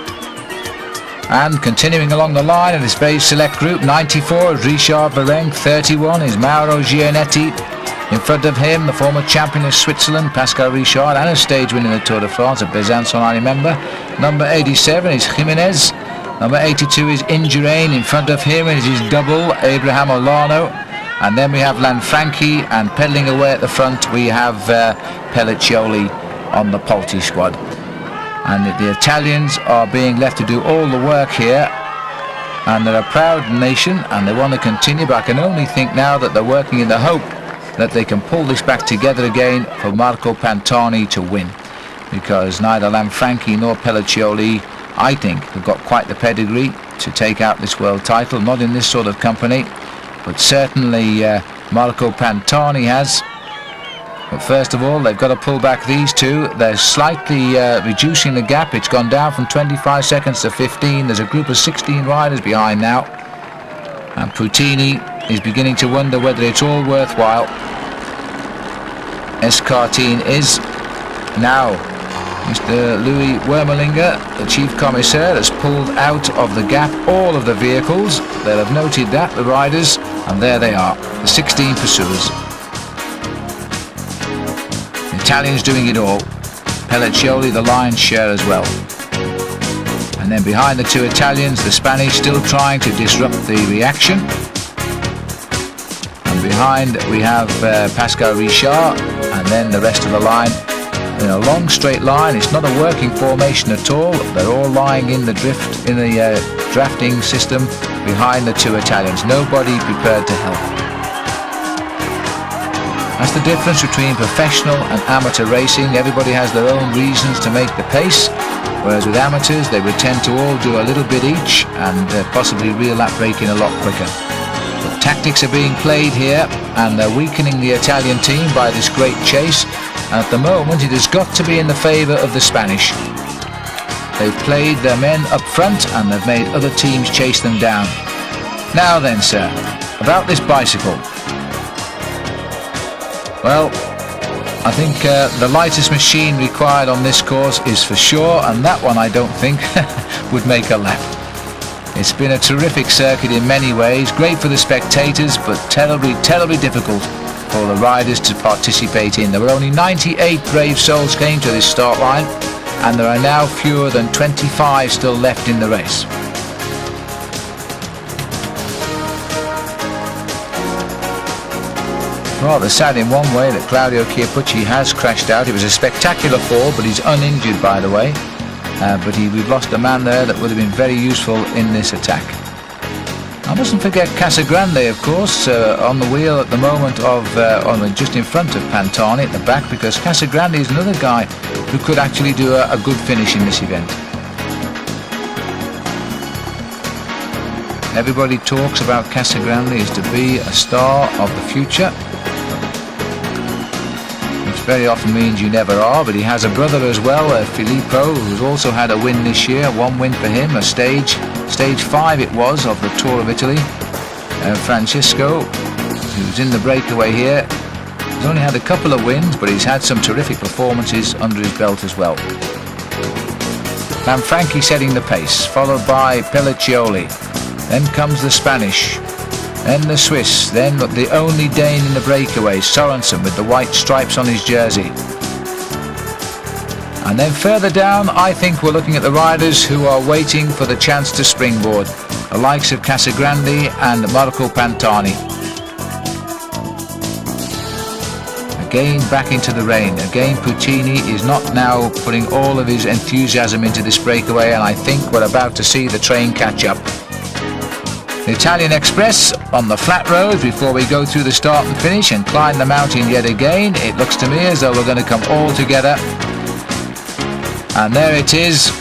And continuing along the line of this very select group, 94 is Richard Virenque. 31 is Mauro Gianetti. In front of him, the former champion of Switzerland, Pascal Richard, and a stage winner in the Tour de France at Besançon, I remember. Number 87 is Jimenez. Number 82 is Indurain. In front of him is his double, Abraham Olano. And then we have Lanfranchi, and pedalling away at the front we have Pelliccioli on the Polti squad. And the Italians are being left to do all the work here, and they're a proud nation and they want to continue, but I can only think now that they're working in the hope that they can pull this back together again for Marco Pantani to win, because neither Lanfranchi nor Pelliccioli, I think, have got quite the pedigree to take out this world title, not in this sort of company, but certainly Marco Pantani has. But first of all, they've got to pull back these two. They're slightly reducing the gap. It's gone down from 25 seconds to 15. There's a group of 16 riders behind now, and Putini is beginning to wonder whether it's all worthwhile. Escartine is now. Mr. Louis Wermelinger, the chief commissaire, has pulled out of the gap all of the vehicles. They'll have noted that, the riders, and there they are, the 16 pursuers. The Italians doing it all. Pelliccioli the lion's share as well. And then behind the two Italians, the Spanish still trying to disrupt the reaction. And behind we have Pascal Richard, and then the rest of the line in a long straight line. It's not a working formation at all. They're all lying in the drift, in the drafting system behind the two Italians. Nobody prepared to help. That's the difference between professional and amateur racing. Everybody has their own reasons to make the pace, whereas with amateurs they would tend to all do a little bit each and possibly reel that break in a lot quicker. But tactics are being played here, and they're weakening the Italian team by this great chase. And at the moment it has got to be in the favour of the Spanish. They've played their men up front and they've made other teams chase them down. Now then, sir, about this bicycle. Well, I think the lightest machine required on this course is for sure, and that one I don't think would make a lap. It's been a terrific circuit in many ways, great for the spectators, but terribly, terribly difficult for the riders to participate in. There were only 98 brave souls came to this start line, and there are now fewer than 25 still left in the race. Rather sad in one way that Claudio Chiappucci has crashed out. It was a spectacular fall, but he's uninjured, by the way. But we've lost a man there that would have been very useful in this attack. I mustn't forget Casagrande, of course, on the wheel at the moment of, just in front of Pantani at the back, because Casagrande is another guy who could actually do a good finish in this event. Everybody talks about Casagrande as to be a star of the future, which very often means you never are, but he has a brother as well, Filippo, who's also had a win this year, one win for him, a stage 5 it was of the Tour of Italy. Francisco, who's in the breakaway here, he's only had a couple of wins, but he's had some terrific performances under his belt as well. Lanfranchi setting the pace, followed by Pelliccioli. Then comes the Spanish, then the Swiss, then the only Dane in the breakaway, Sorensen, with the white stripes on his jersey. And then further down, I think we're looking at the riders who are waiting for the chance to springboard, the likes of Casagrande and Marco Pantani. Again back into the rain. Again Putini is not now putting all of his enthusiasm into this breakaway, and I think we're about to see the train catch up. The Italian Express on the flat road before we go through the start and finish and climb the mountain yet again. It looks to me as though we're going to come all together And there it is.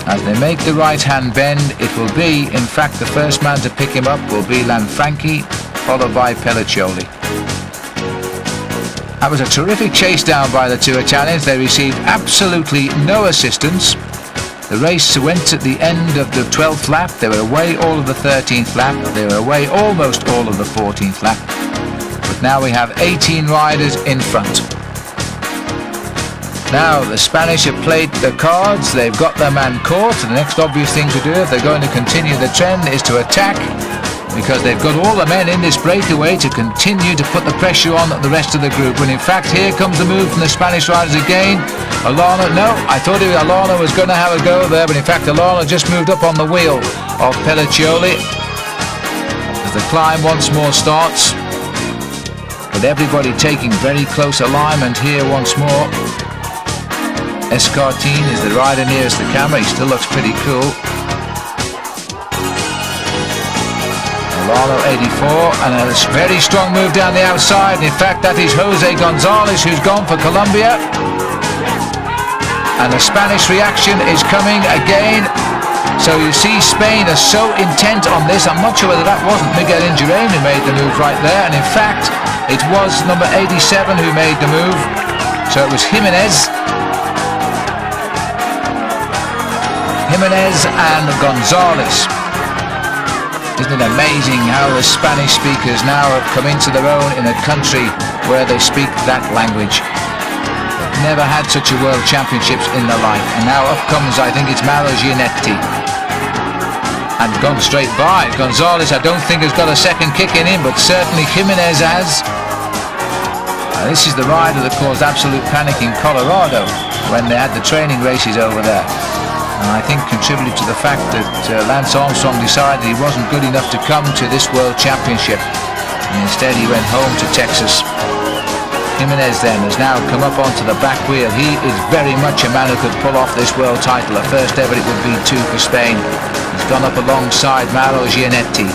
As they make the right-hand bend, it will be, in fact, the first man to pick him up will be Lanfranchi, followed by Pelliccioli. That was a terrific chase down by the two Italians. They received absolutely no assistance. The race went at the end of the 12th lap. They were away all of the 13th lap. They were away almost all of the 14th lap. But now we have 18 riders in front. Now the Spanish have played the cards. They've got their man caught. The next obvious thing to do if they're going to continue the trend is to attack, because they've got all the men in this breakaway to continue to put the pressure on the rest of the group. And in fact, here comes the move from the Spanish riders again. Alana, no, I thought Alana was going to have a go there, but in fact Alana just moved up on the wheel of Pelliccioli as the climb once more starts. But everybody taking very close alignment here once more. Escartine is the rider nearest the camera. He still looks pretty cool. Alano 84, and a very strong move down the outside. In fact, that is Jose Gonzalez who's gone for Colombia. And the Spanish reaction is coming again. So you see Spain are so intent on this. I'm not sure whether that wasn't Miguel Indurain who made the move right there. And in fact, it was number 87 who made the move. So it was Jimenez and Gonzalez. Isn't it amazing how the Spanish speakers now have come into their own in a country where they speak that language? Never had such a world championships in their life. And now up comes, I think it's Mauro Gianetti. And gone straight by. Gonzalez, I don't think has got a second kick in him, but certainly Jimenez has. This is the rider that caused absolute panic in Colorado when they had the training races over there. And I think contributed to the fact that Lance Armstrong decided he wasn't good enough to come to this World Championship. And instead he went home to Texas. Jimenez then has now come up onto the back wheel. He is very much a man who could pull off this world title. The first ever it would be two for Spain. He's gone up alongside Mauro Gianetti.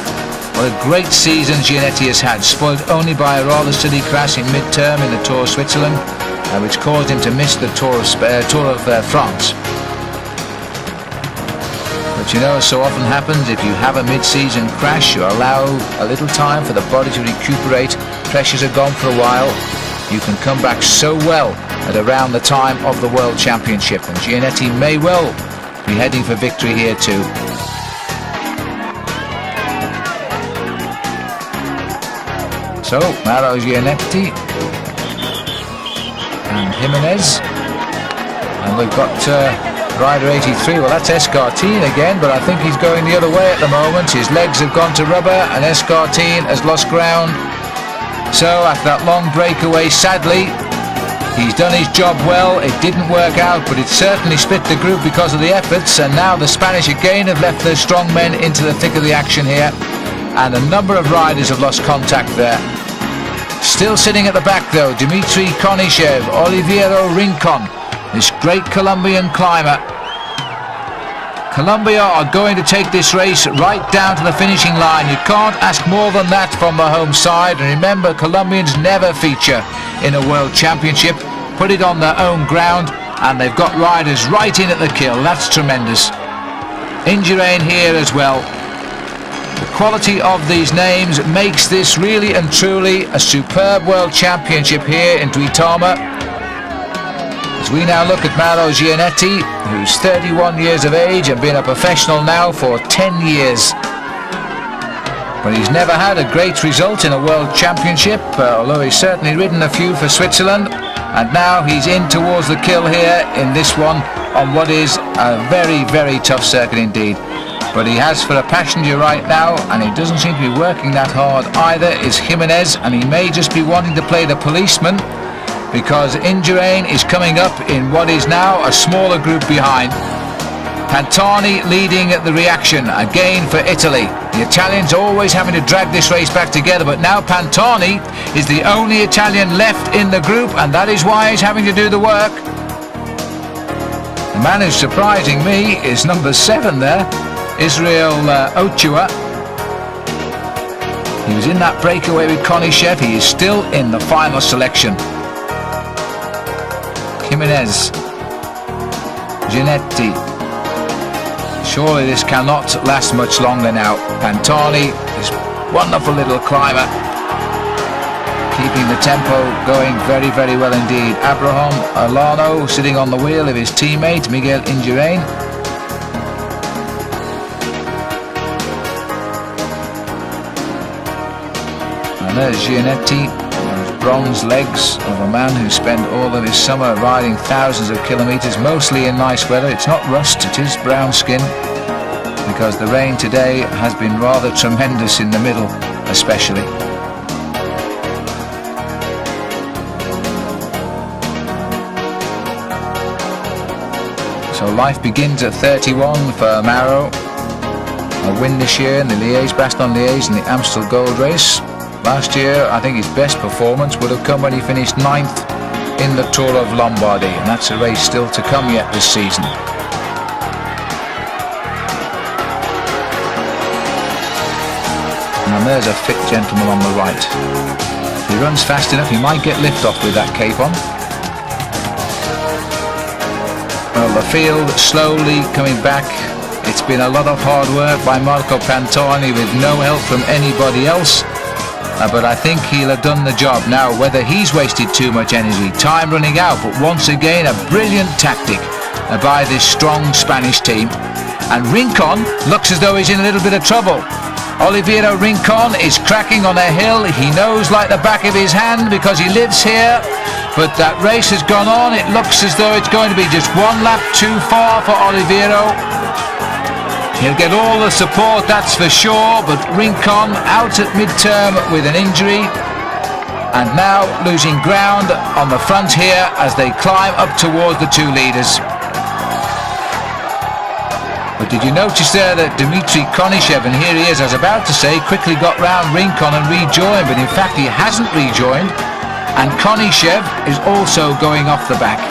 What a great season Gianetti has had, spoiled only by a rather silly crash in mid-term in the Tour of Switzerland, which caused him to miss the Tour of France. But you know, so often happens, if you have a mid-season crash, you allow a little time for the body to recuperate, pressures are gone for a while, you can come back so well at around the time of the World Championship, and Gianetti may well be heading for victory here too. So, Mauro Gianetti and Jimenez, and we've got rider 83, well that's Escartine again, but I think he's going the other way at the moment. His legs have gone to rubber and Escartine has lost ground. So after that long breakaway, sadly, he's done his job well. It didn't work out, but it certainly split the group because of the efforts, and now the Spanish again have left their strong men into the thick of the action here, and a number of riders have lost contact there. Still sitting at the back though, Dmitry Konishev, Oliviero Rincon, this great Colombian climber. Colombia are going to take this race right down to the finishing line. You can't ask more than that from the home side. And remember, Colombians never feature in a World Championship. Put it on their own ground, and they've got riders right in at the kill. That's tremendous. Indurain here as well. The quality of these names makes this really and truly a superb World Championship here in Duitama. As we now look at Mauro Gianetti, who's 31 years of age and been a professional now for 10 years. But he's never had a great result in a World Championship, although he's certainly ridden a few for Switzerland. And now he's in towards the kill here in this one on what is a very, very tough circuit indeed. But he has for a passenger right now, and he doesn't seem to be working that hard either, is Jimenez, and he may just be wanting to play the policeman, because Indurain is coming up in what is now a smaller group behind. Pantani leading the reaction again for Italy. The Italians always having to drag this race back together, but now Pantani is the only Italian left in the group, and that is why he's having to do the work. The man who's surprising me is number 7 there, Israel Ochoa. He was in that breakaway with Konishev. He is still in the final selection. Jimenez Giannetti. Surely this cannot last much longer now. Pantani, this wonderful little climber, keeping the tempo going very, very well indeed. Abraham Alano sitting on the wheel of his teammate Miguel Indurain. And there's Giannetti, those bronze legs of a man who spent all of his summer riding thousands of kilometres, mostly in nice weather. It's not rust, it is brown skin, because the rain today has been rather tremendous in the middle especially. So life begins at 31 for Maro. A win this year in the Liège-Bastogne-Liège in the Amstel Gold Race. Last year, I think his best performance would have come when he finished 9th in the Tour of Lombardy, and that's a race still to come yet this season. And there's a fit gentleman on the right. If he runs fast enough, he might get lift off with that cape on. Well, the field slowly coming back. It's been a lot of hard work by Marco Pantani with no help from anybody else. But I think he'll have done the job. Now, whether he's wasted too much energy, time running out, but once again, a brilliant tactic by this strong Spanish team. And Rincon looks as though he's in a little bit of trouble. Oliveira Rincon is cracking on a hill. He knows like the back of his hand because he lives here. But that race has gone on. It looks as though it's going to be just one lap too far for Oliveira. He'll get all the support, that's for sure, but Rincon out at mid-term with an injury, and now losing ground on the front here as they climb up towards the two leaders. But did you notice there that Dmitry Konishev, and here he is, I was about to say, quickly got round Rincon and rejoined, but in fact he hasn't rejoined, and Konishev is also going off the back.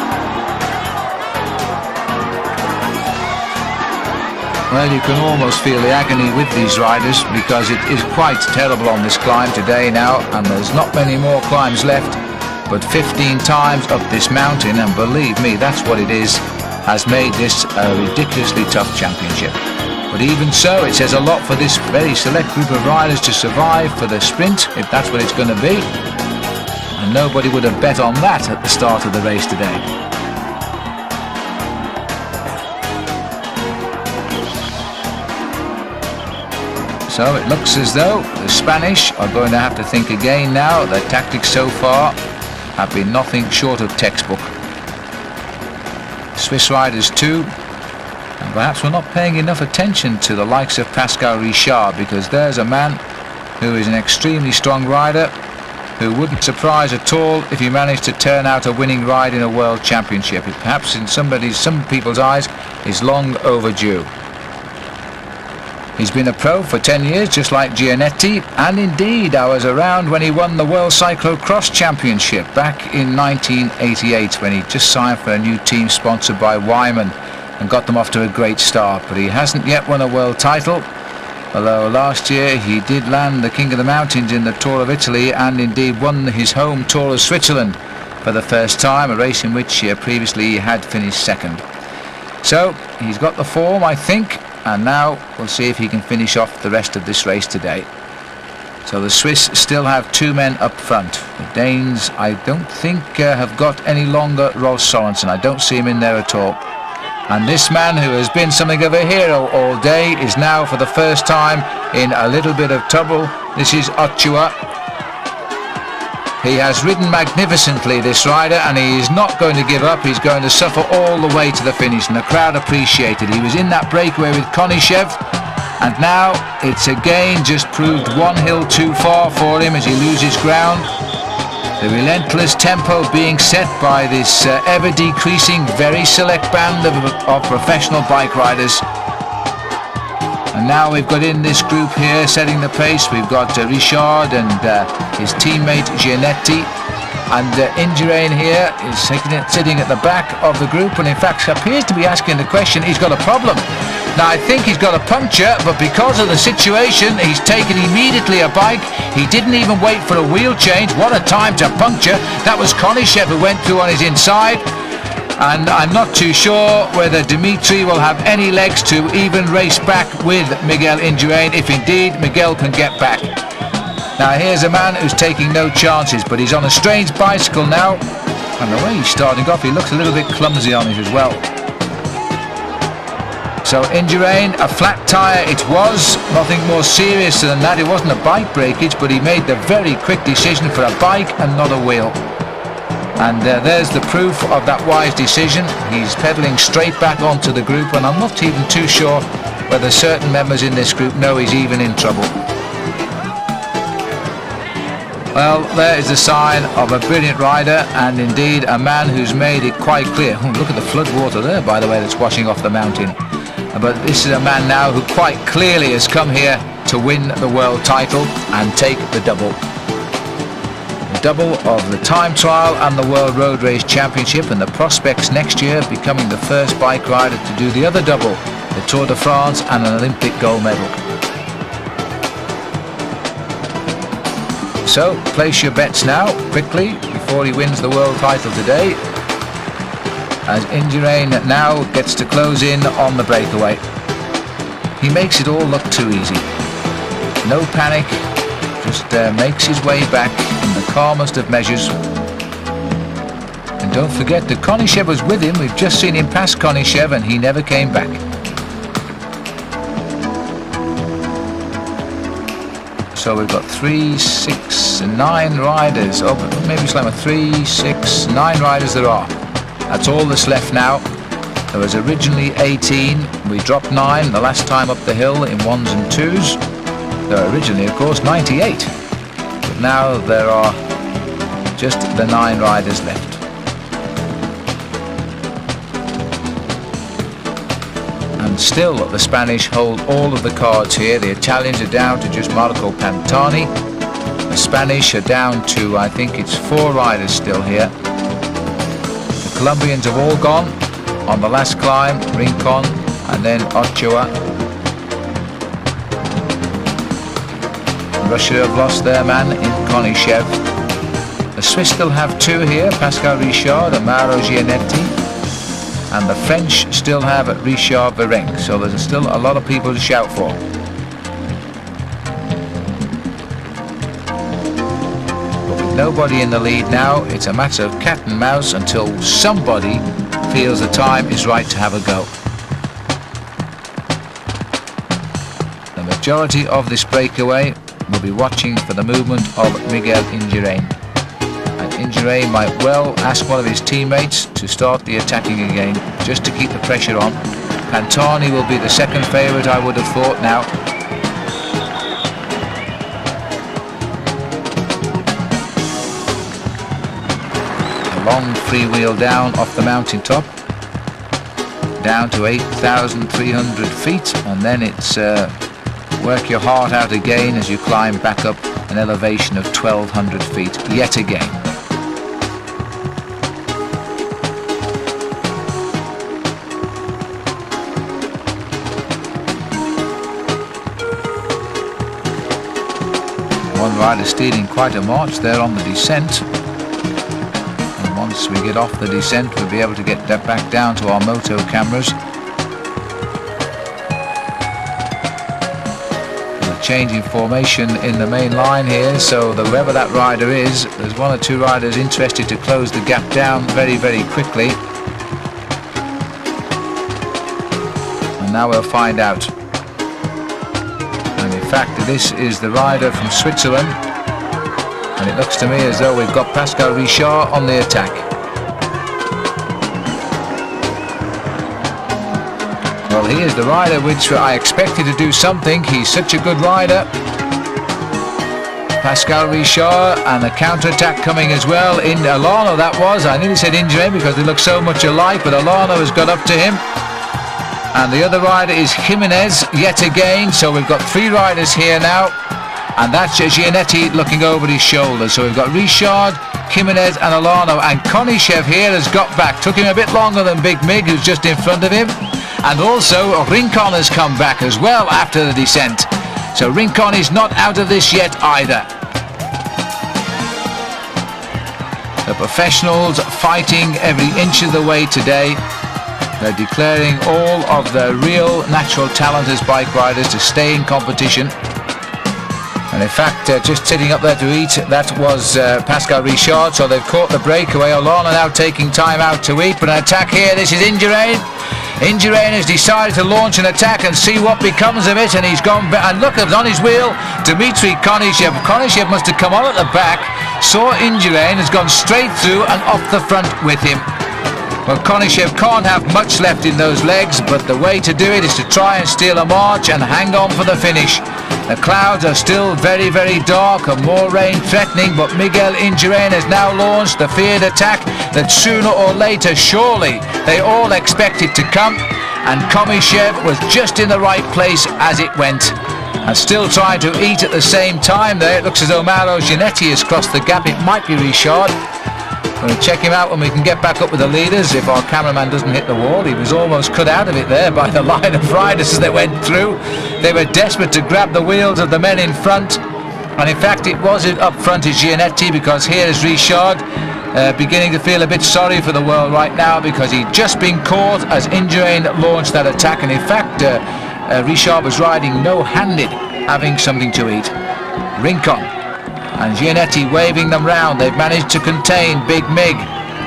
Well, you can almost feel the agony with these riders because it is quite terrible on this climb today now, and there's not many more climbs left, but 15 times up this mountain, and believe me, that's what it is, has made this a ridiculously tough championship. But even so, it says a lot for this very select group of riders to survive for the sprint, if that's what it's going to be, and nobody would have bet on that at the start of the race today. So it looks as though the Spanish are going to have to think again now. Their tactics so far have been nothing short of textbook. Swiss riders too. And perhaps we're not paying enough attention to the likes of Pascal Richard, because there's a man who is an extremely strong rider who wouldn't surprise at all if he managed to turn out a winning ride in a world championship. It perhaps in some people's eyes is long overdue. He's been a pro for 10 years, just like Giannetti, and indeed I was around when he won the World Cyclocross Championship back in 1988, when he just signed for a new team sponsored by Wyman and got them off to a great start. But he hasn't yet won a world title, although last year he did land the King of the Mountains in the Tour of Italy and indeed won his home Tour of Switzerland for the first time, a race in which previously he had finished second. So he's got the form, I think, and now we'll see if he can finish off the rest of this race today. So the Swiss still have two men up front. The Danes, I don't think have got any longer Rolf Sorensen. I don't see him in there at all. And this man, who has been something of a hero all day, is now for the first time in a little bit of trouble. This is Ochoa. He has ridden magnificently, this rider, and he is not going to give up. He's going to suffer all the way to the finish, and the crowd appreciate it. He was in that breakaway with Konishev, and now it's again just proved one hill too far for him as he loses ground. The relentless tempo being set by this ever-decreasing, very select band of professional bike riders. And now we've got in this group here setting the pace. We've got Richard and his teammate Giannetti, and Indurain here is sitting at the back of the group, and in fact appears to be asking the question. He's got a problem. Now I think he's got a puncture, but because of the situation he's taken immediately a bike. He didn't even wait for a wheel change. What a time to puncture. That was Konishev who went through on his inside. And I'm not too sure whether Dimitri will have any legs to even race back with Miguel Indurain, if indeed Miguel can get back. Now here's a man who's taking no chances, but he's on a strange bicycle now, and the way he's starting off, he looks a little bit clumsy on it as well. So Indurain, a flat tyre it was, nothing more serious than that. It wasn't a bike breakage, but he made the very quick decision for a bike and not a wheel. And there's the proof of that wise decision. He's pedalling straight back onto the group, and I'm not even too sure whether certain members in this group know he's even in trouble. Well, there is a sign of a brilliant rider, and indeed a man who's made it quite clear. Oh, look at the flood water there, by the way, that's washing off the mountain. But this is a man now who quite clearly has come here to win the world title and take the double. The double of the time trial and the World Road Race Championship, and the prospects next year of becoming the first bike rider to do the other double, the Tour de France and an Olympic gold medal. So place your bets now, quickly, before he wins the world title today, as Indurain now gets to close in on the breakaway. He makes it all look too easy. No panic, just makes his way back in the calmest of measures. And don't forget that Konishev was with him. We've just seen him pass Konishev and he never came back. So we've got 3, 6, 9 riders. Oh, maybe it's like 3, 6, 9 riders there are. That's all that's left now. There was originally 18. We dropped 9 the last time up the hill in 1s and 2s. There were originally, of course, 98. But now there are just the 9 riders left. And still the Spanish hold all of the cards here. The Italians are down to just Marco Pantani. The Spanish are down to, I think it's 4 riders still here. The Colombians have all gone on the last climb, Rincon and then Ochoa. Russia have lost their man in Konishev. The Swiss still have 2 here, Pascal Richard and Mauro Gianetti. And the French still have Richard Virenque, so there's still a lot of people to shout for. But with nobody in the lead now, it's a matter of cat and mouse until somebody feels the time is right to have a go. The majority of this breakaway will be watching for the movement of Miguel Indurain. Indurain might well ask one of his teammates to start the attacking again, just to keep the pressure on. Pantani will be the second favourite, I would have thought now. A long freewheel down off the mountaintop, down to 8,300 feet, and then it's work your heart out again as you climb back up an elevation of 1,200 feet yet again. One rider stealing quite a march there on the descent, and once we get off the descent we'll be able to get that back down to our moto cameras. A change in formation in the main line here, so whoever that rider is, there's 1 or 2 riders interested to close the gap down very, very quickly, and now we'll find out. In fact, this is the rider from Switzerland, and it looks to me as though we've got Pascal Richard on the attack. Well, he is the rider which I expected to do something. He's such a good rider. Pascal Richard, and a counter-attack coming as well in Alano, that was. I nearly said Indurain because they look so much alike, but Alano has got up to him. And the other rider is Jimenez yet again, so we've got 3 riders here now, and that's Gianetti looking over his shoulder. So we've got Richard, Jimenez and Alano, and Konishev here has got back. Took him a bit longer than Big Mig, who's just in front of him, and also Rincon has come back as well after the descent. So Rincon is not out of this yet either. The professionals fighting every inch of the way today. They're declaring all of their real natural talent as bike riders to stay in competition. And in fact, just sitting up there to eat, that was Pascal Richard, so they've caught the breakaway. Olana now taking time out to eat, but an attack here. This is Indurain. Indurain has decided to launch an attack and see what becomes of it, and he's gone back. And look, on his wheel, Dmitry Konishev. Konishev must have come on at the back, saw Indurain, has gone straight through and off the front with him. Well, Konishev can't have much left in those legs, but the way to do it is to try and steal a march and hang on for the finish. The clouds are still very, very dark and more rain threatening, but Miguel Indurain has now launched the feared attack that sooner or later, surely, they all expected to come, and Konishev was just in the right place as it went. And still trying to eat at the same time there. It looks as though Mauro Gianetti has crossed the gap. It might be Richard. We'll check him out when we can get back up with the leaders if our cameraman doesn't hit the wall. He was almost cut out of it there by the line of riders as they went through. They were desperate to grab the wheels of the men in front, and in fact it was up front is Gianetti, because here is Richard beginning to feel a bit sorry for the world right now, because he'd just been caught as Indurain launched that attack, and in fact Richard was riding no-handed, having something to eat. Rincon and Gianetti waving them round. They've managed to contain Big Mig.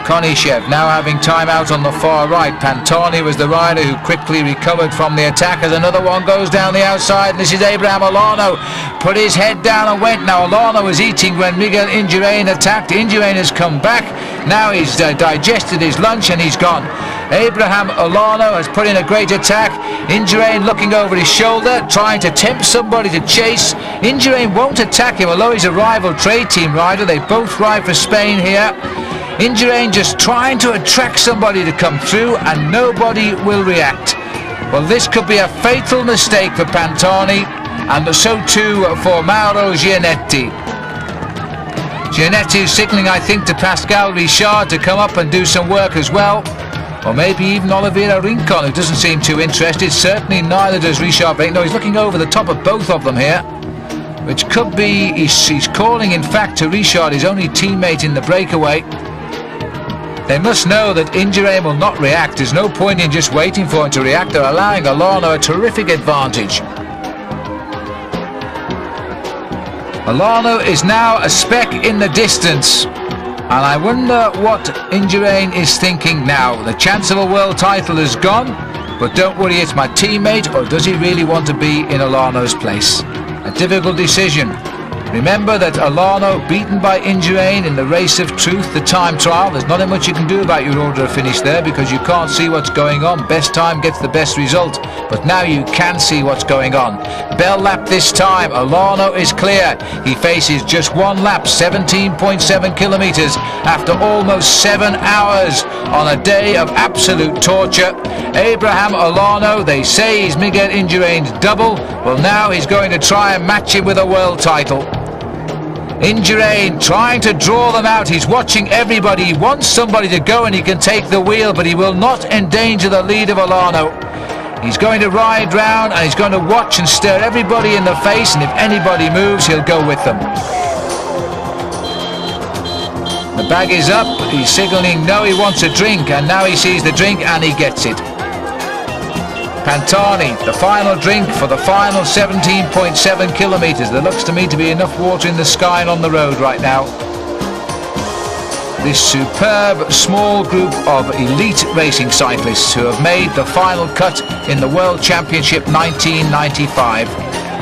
Konishev now having time out on the far right. Pantani was the rider who quickly recovered from the attack as another one goes down the outside. This is Abraham Olano. Put his head down and went. Now Olano was eating when Miguel Indurain attacked. Indurain has come back. Now he's digested his lunch and he's gone. Abraham Olano has put in a great attack. Indurain looking over his shoulder, trying to tempt somebody to chase. Indurain won't attack him, although he's a rival trade team rider. They both ride for Spain here. Indurain just trying to attract somebody to come through, and nobody will react. Well, this could be a fatal mistake for Pantani, and so too for Mauro Gianetti. Gianetti is signalling, I think, to Pascal Richard to come up and do some work as well. Or maybe even Oliveira Rincon, who doesn't seem too interested. Certainly neither does Richard. No, he's looking over the top of both of them here, which could be, he's calling in fact to Richard, his only teammate in the breakaway. They must know that Indurain will not react. There's no point in just waiting for him to react. They're allowing Olano a terrific advantage. Olano is now a speck in the distance, and I wonder what Indurain is thinking now. The chance of a world title is gone, but don't worry, it's my teammate, or does he really want to be in Olano's place? A difficult decision. Remember that Olano beaten by Indurain in the race of truth, the time trial. There's not much you can do about your order of finish there, because you can't see what's going on. Best time gets the best result, but now you can see what's going on. Bell lap this time. Olano is clear. He faces just one lap, 17.7 kilometers, after almost 7 hours on a day of absolute torture. Abraham Olano, they say he's Miguel Indurain's double. Well, now he's going to try and match him with a world title. Indurain trying to draw them out. He's watching everybody. He wants somebody to go and he can take the wheel, but he will not endanger the lead of Olano. He's going to ride round and he's going to watch and stare everybody in the face, and if anybody moves, he'll go with them. The bag is up. He's signalling no, he wants a drink, and now he sees the drink and he gets it. Pantani, the final drink for the final 17.7 kilometers. There looks to me to be enough water in the sky and on the road right now. This superb small group of elite racing cyclists who have made the final cut in the World Championship 1995.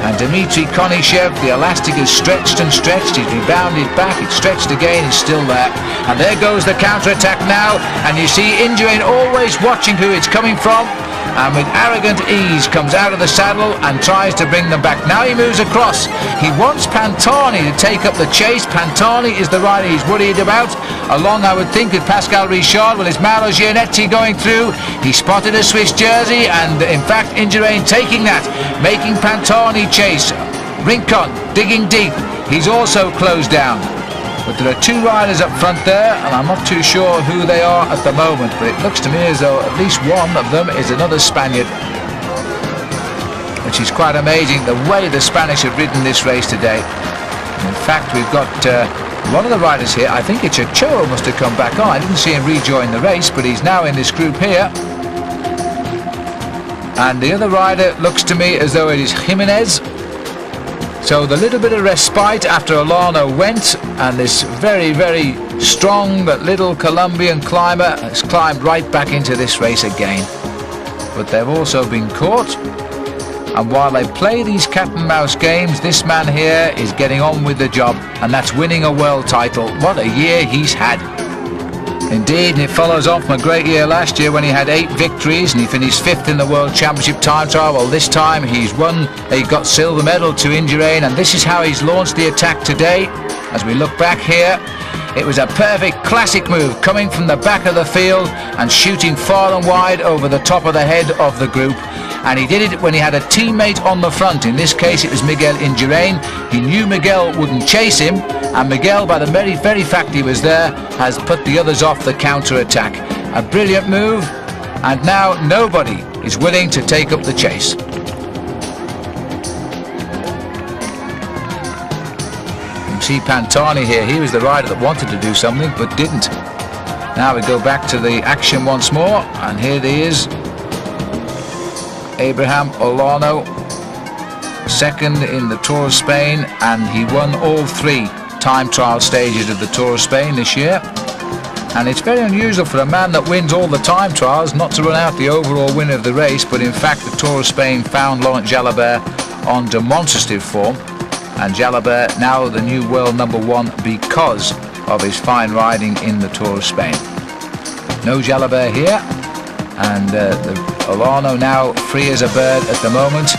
And Dmitry Konishev, the elastic is stretched and stretched. He's rebounded back, it's stretched again, it's still there. And there goes the counter-attack now, and you see Indurain always watching who it's coming from, and with arrogant ease comes out of the saddle and tries to bring them back. Now he moves across. He wants Pantani to take up the chase. Pantani is the rider he's worried about, along I would think with Pascal Richard. Well, it's Mauro Gianetti going through. He spotted a Swiss jersey, and in fact Indurain taking that, making Pantani chase. Rincon digging deep. He's also closed down. But there are two riders up front there, and I'm not too sure who they are at the moment, but it looks to me as though at least one of them is another Spaniard, which is quite amazing the way the Spanish have ridden this race today. In fact, we've got one of the riders here. I think it's Ochoa must have come back on. I didn't see him rejoin the race, but he's now in this group here. And the other rider looks to me as though it is Jimenez. So the little bit of respite after Olano went, and this very, very strong but little Colombian climber has climbed right back into this race again. But they've also been caught. And while they play these cat and mouse games, this man here is getting on with the job, and that's winning a world title. What a year he's had. Indeed, and it follows on from a great year last year when he had 8 victories and he finished 5th in the World Championship time trial. Well, this time he got silver medal to Indurain, and this is how he's launched the attack today. As we look back here, it was a perfect classic move, coming from the back of the field and shooting far and wide over the top of the head of the group. And he did it when he had a teammate on the front. In this case, it was Miguel Indurain. He knew Miguel wouldn't chase him, and Miguel, by the very fact he was there, has put the others off the counter-attack. A brilliant move, and now nobody is willing to take up the chase. You see Pantani here. He was the rider that wanted to do something but didn't. Now we go back to the action once more, and here he is, Abraham Olano, second in the Tour of Spain, and he won all 3 time trial stages of the Tour of Spain this year. And it's very unusual for a man that wins all the time trials not to run out the overall winner of the race, but in fact the Tour of Spain found Laurent Jalabert on demonstrative form, and Jalabert now the new world #1 because of his fine riding in the Tour of Spain. No Jalabert here, and Olano now free as a bird at the moment.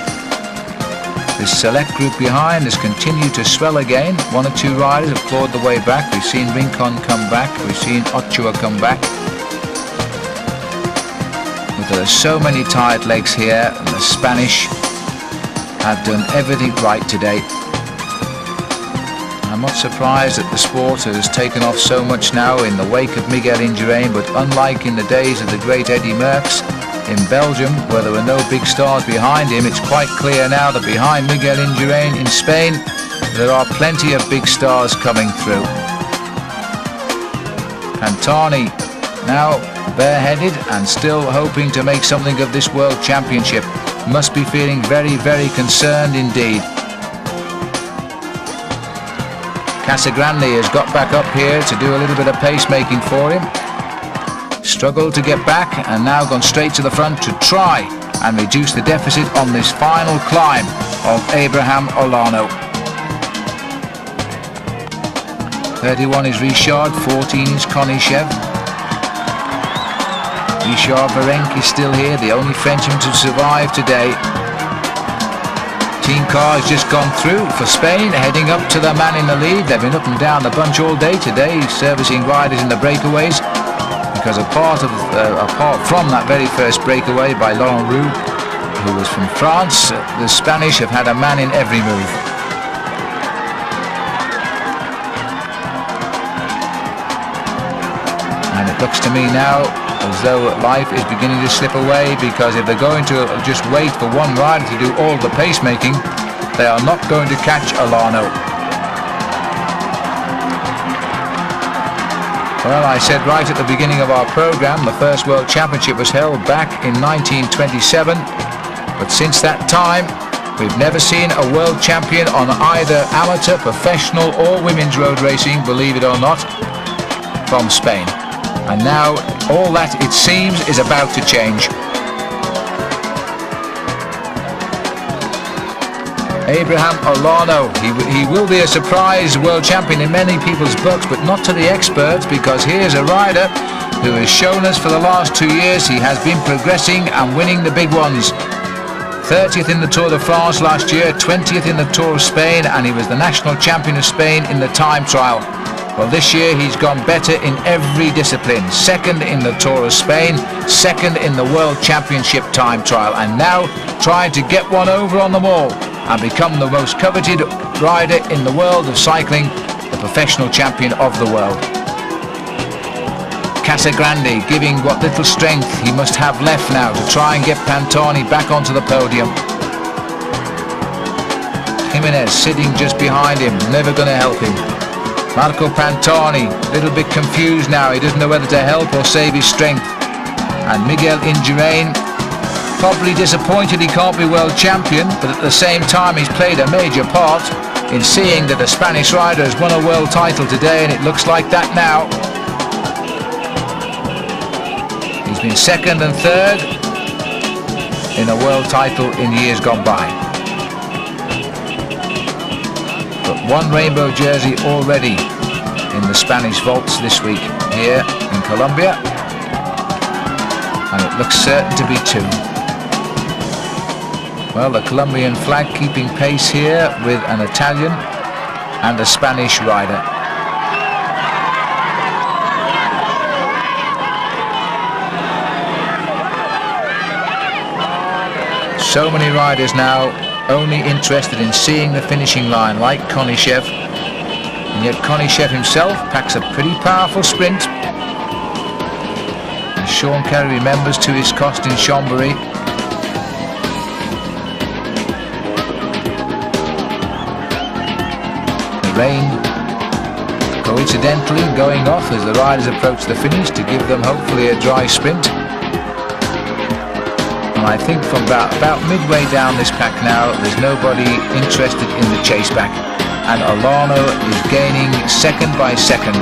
This select group behind has continued to swell again. 1 or 2 riders have clawed the way back. We've seen Rincon come back, we've seen Ochoa come back. But there are so many tired legs here, and the Spanish have done everything right today. I'm not surprised that the sport has taken off so much now in the wake of Miguel Indurain, but unlike in the days of the great Eddy Merckx in Belgium, where there were no big stars behind him, it's quite clear now that behind Miguel Indurain in Spain, there are plenty of big stars coming through. Pantani now bareheaded and still hoping to make something of this World Championship. Must be feeling very concerned indeed. Casagrande has got back up here to do a little bit of pacemaking for him. Struggled to get back, and now gone straight to the front to try and reduce the deficit on this final climb of Abraham Olano. 31 is Richard, 14 is Konishev. Richard Virenque is still here, the only Frenchman to survive today. Team car has just gone through for Spain, heading up to the man in the lead. They've been up and down the bunch all day today, servicing riders in the breakaways, because apart from that very first breakaway by Laurent Roux, who was from France, the Spanish have had a man in every move. And it looks to me now as though life is beginning to slip away, because if they're going to just wait for one rider to do all the pacemaking, they are not going to catch Olano. Well, I said right at the beginning of our program, the first World Championship was held back in 1927, but since that time we've never seen a world champion on either amateur, professional or women's road racing, believe it or not, from Spain. And now all that, it seems, is about to change. Abraham Olano, he will be a surprise world champion in many people's books, but not to the experts, because here's a rider who has shown us for the last 2 years he has been progressing and winning the big ones. 30th in the Tour de France last year, 20th in the Tour of Spain, and he was the national champion of Spain in the time trial. Well, this year he's gone better in every discipline. Second in the Tour of Spain, second in the World Championship time trial, and now trying to get one over on them all and become the most coveted rider in the world of cycling, the professional champion of the world. Casagrande giving what little strength he must have left now to try and get Pantani back onto the podium. Jimenez sitting just behind him, never going to help him. Marco Pantani, a little bit confused now. He doesn't know whether to help or save his strength. And Miguel Indurain, probably disappointed he can't be world champion, but at the same time he's played a major part in seeing that a Spanish rider has won a world title today, and it looks like that now. He's been second and third in a world title in years gone by. But one rainbow jersey already in the Spanish vaults this week here in Colombia, and it looks certain to be two. Well, the Colombian flag keeping pace here with an Italian and a Spanish rider. So many riders now only interested in seeing the finishing line, like Konishev, and yet Konishev himself packs a pretty powerful sprint. And Sean Kelly remembers to his cost in Chambéry. The rain coincidentally going off as the riders approach the finish to give them hopefully a dry sprint. I think from about midway down this pack now, there's nobody interested in the chase back, and Olano is gaining second by second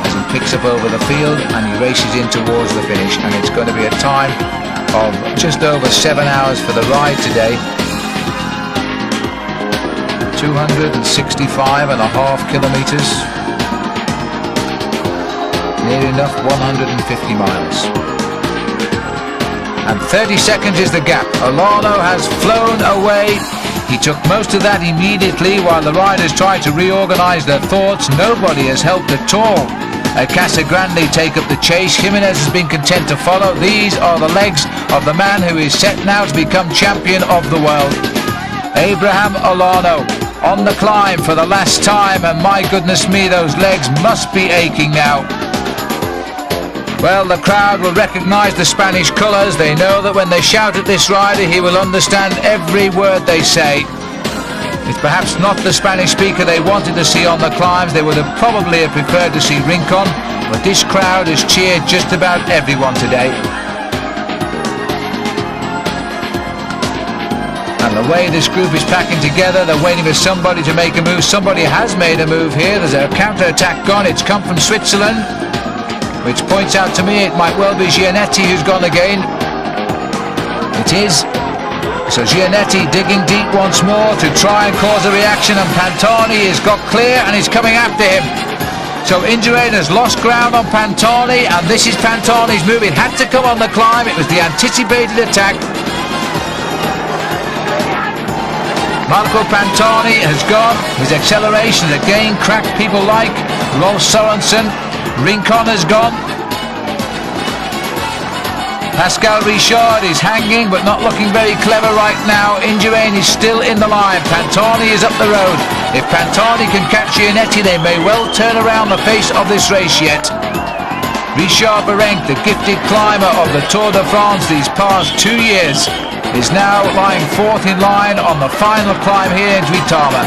as he picks up over the field and he races in towards the finish, and it's going to be a time of just over 7 hours for the ride today. 265.5 kilometers, near enough 150 miles. And 30 seconds is the gap. Olano has flown away. He took most of that immediately while the riders tried to reorganize their thoughts. Nobody has helped at all. Casagrande take up the chase. Jimenez has been content to follow. These are the legs of the man who is set now to become champion of the world. Abraham Olano on the climb for the last time, and my goodness me, those legs must be aching now. Well, the crowd will recognise the Spanish colours. They know that when they shout at this rider, he will understand every word they say. It's perhaps not the Spanish speaker they wanted to see on the climbs. They would have probably preferred to see Rincon, but this crowd has cheered just about everyone today. And the way this group is packing together, they're waiting for somebody to make a move. Somebody has made a move here. There's a counter-attack gone. It's come from Switzerland, which points out to me it might well be Gianetti who's gone again. It is. So Gianetti digging deep once more to try and cause a reaction, and Pantani has got clear and is coming after him. So Indurain has lost ground on Pantani, and this is Pantani's move. It had to come on the climb. It was the anticipated attack. Marco Pantani has gone. His acceleration again cracked people like Rolf Sørensen. Rincon has gone. Pascal Richard is hanging but not looking very clever right now. Indurain is still in the line. Pantani is up the road. If Pantani can catch Gianetti, they may well turn around the face of this race yet. Richard Berenc, the gifted climber of the Tour de France these past 2 years, is now lying fourth in line on the final climb here in Duitama.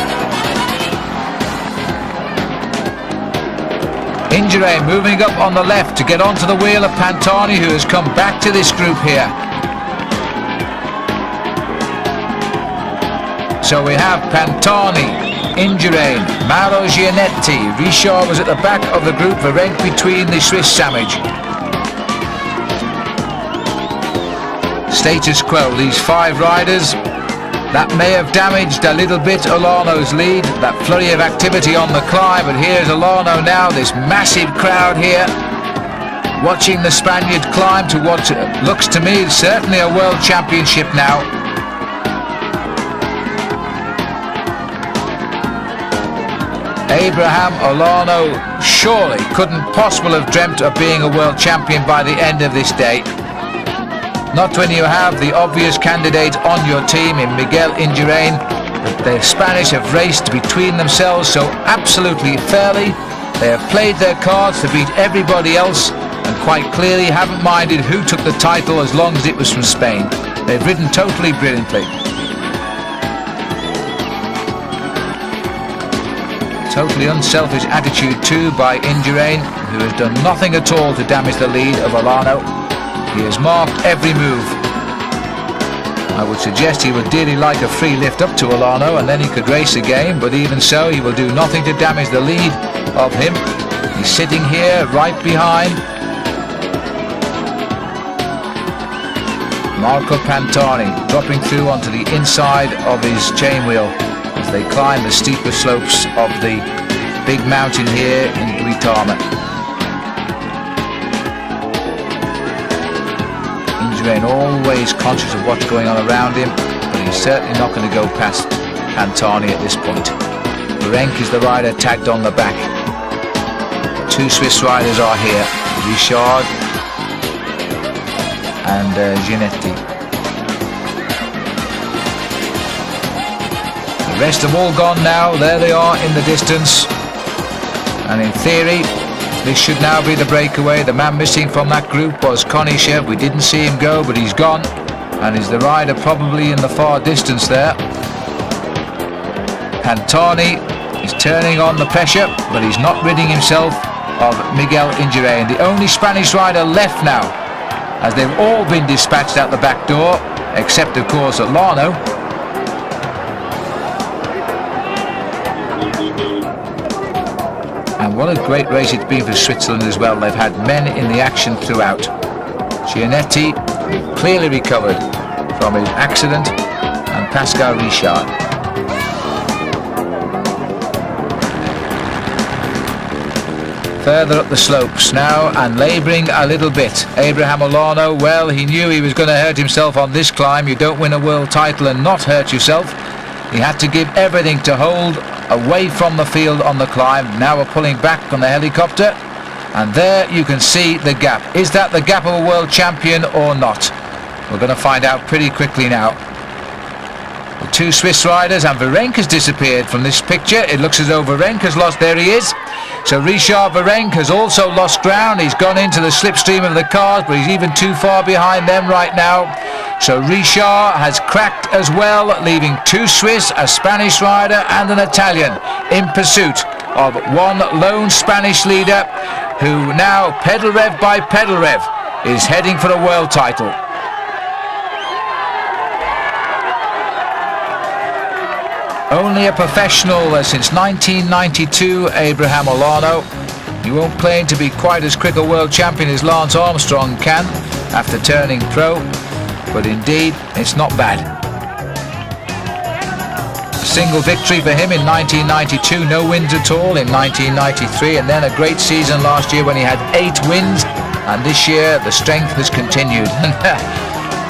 Indurain moving up on the left to get onto the wheel of Pantani, who has come back to this group here. So we have Pantani, Indurain, Mauro Gianetti. Richard was at the back of the group, Berenc between the Swiss sandwich. Status quo, these 5 riders. That may have damaged a little bit Olano's lead, that flurry of activity on the climb, but here's Olano now, this massive crowd here, watching the Spaniard climb to what looks to me certainly a world championship now. Abraham Olano surely couldn't possibly have dreamt of being a world champion by the end of this day. Not when you have the obvious candidate on your team in Miguel Indurain. But the Spanish have raced between themselves so absolutely fairly. They have played their cards to beat everybody else, and quite clearly haven't minded who took the title as long as it was from Spain. They've ridden totally brilliantly. totally unselfish attitude too by Indurain, who has done nothing at all to damage the lead of Olano. He has marked every move. I would suggest he would dearly like a free lift up to Olano and then he could race again, but even so he will do nothing to damage the lead of him. He's sitting here right behind Marco Pantani, dropping through onto the inside of his chain wheel as they climb the steeper slopes of the big mountain here in Duitama. Indurain always conscious of what's going on around him, but he's certainly not going to go past Pantani at this point. Virenque is the rider tagged on the back. Two Swiss riders are here, Richard and Gianetti. The rest have all gone now. There they are in the distance, and in theory this should now be the breakaway. The man missing from that group was Konishev. We didn't see him go, but he's gone, and is the rider probably in the far distance there. Pantani is turning on the pressure, but he's not ridding himself of Miguel Indurain, the only Spanish rider left now, as they've all been dispatched out the back door, except of course Olano. And what a great race it's been for Switzerland as well. They've had men in the action throughout. Gianetti clearly recovered from his accident, and Pascal Richard. Further up the slopes now and labouring a little bit. Abraham Olano, well, he knew he was going to hurt himself on this climb. You don't win a world title and not hurt yourself. He had to give everything to hold away from the field on the climb. Now we're pulling back on the helicopter, and there you can see the gap. Is that the gap of a world champion or not? We're going to find out pretty quickly now. The two Swiss riders, and Virenque has disappeared from this picture. It looks as though Virenque has lost. There he is. So Richard Virenque has also lost ground. He's gone into the slipstream of the cars, but he's even too far behind them right now. So Richard has cracked as well, leaving two Swiss, a Spanish rider and an Italian, in pursuit of one lone Spanish leader, who now, pedal rev by pedal rev, is heading for a world title. Only a professional since 1992, Abraham Olano. He won't claim to be quite as quick a world champion as Lance Armstrong can after turning pro, but indeed it's not bad. A single victory for him in 1992, no wins at all in 1993, and then a great season last year when he had 8 wins, and this year the strength has continued.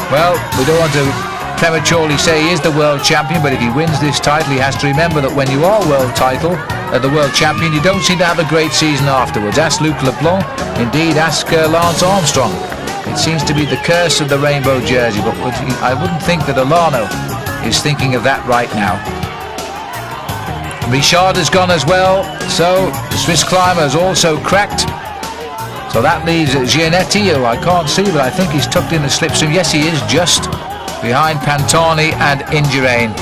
Well, we don't want to prematurely say he is the world champion, but if he wins this title he has to remember that when you are the world champion, you don't seem to have a great season afterwards. Ask Luc Leblanc, indeed ask Lance Armstrong. It seems to be the curse of the rainbow jersey, but I wouldn't think that Olano is thinking of that right now. Richard has gone as well, so the Swiss climber has also cracked. So that leaves Gianetti, who I can't see, but I think he's tucked in the slipstream. Yes, he is, just behind Pantani and Indurain.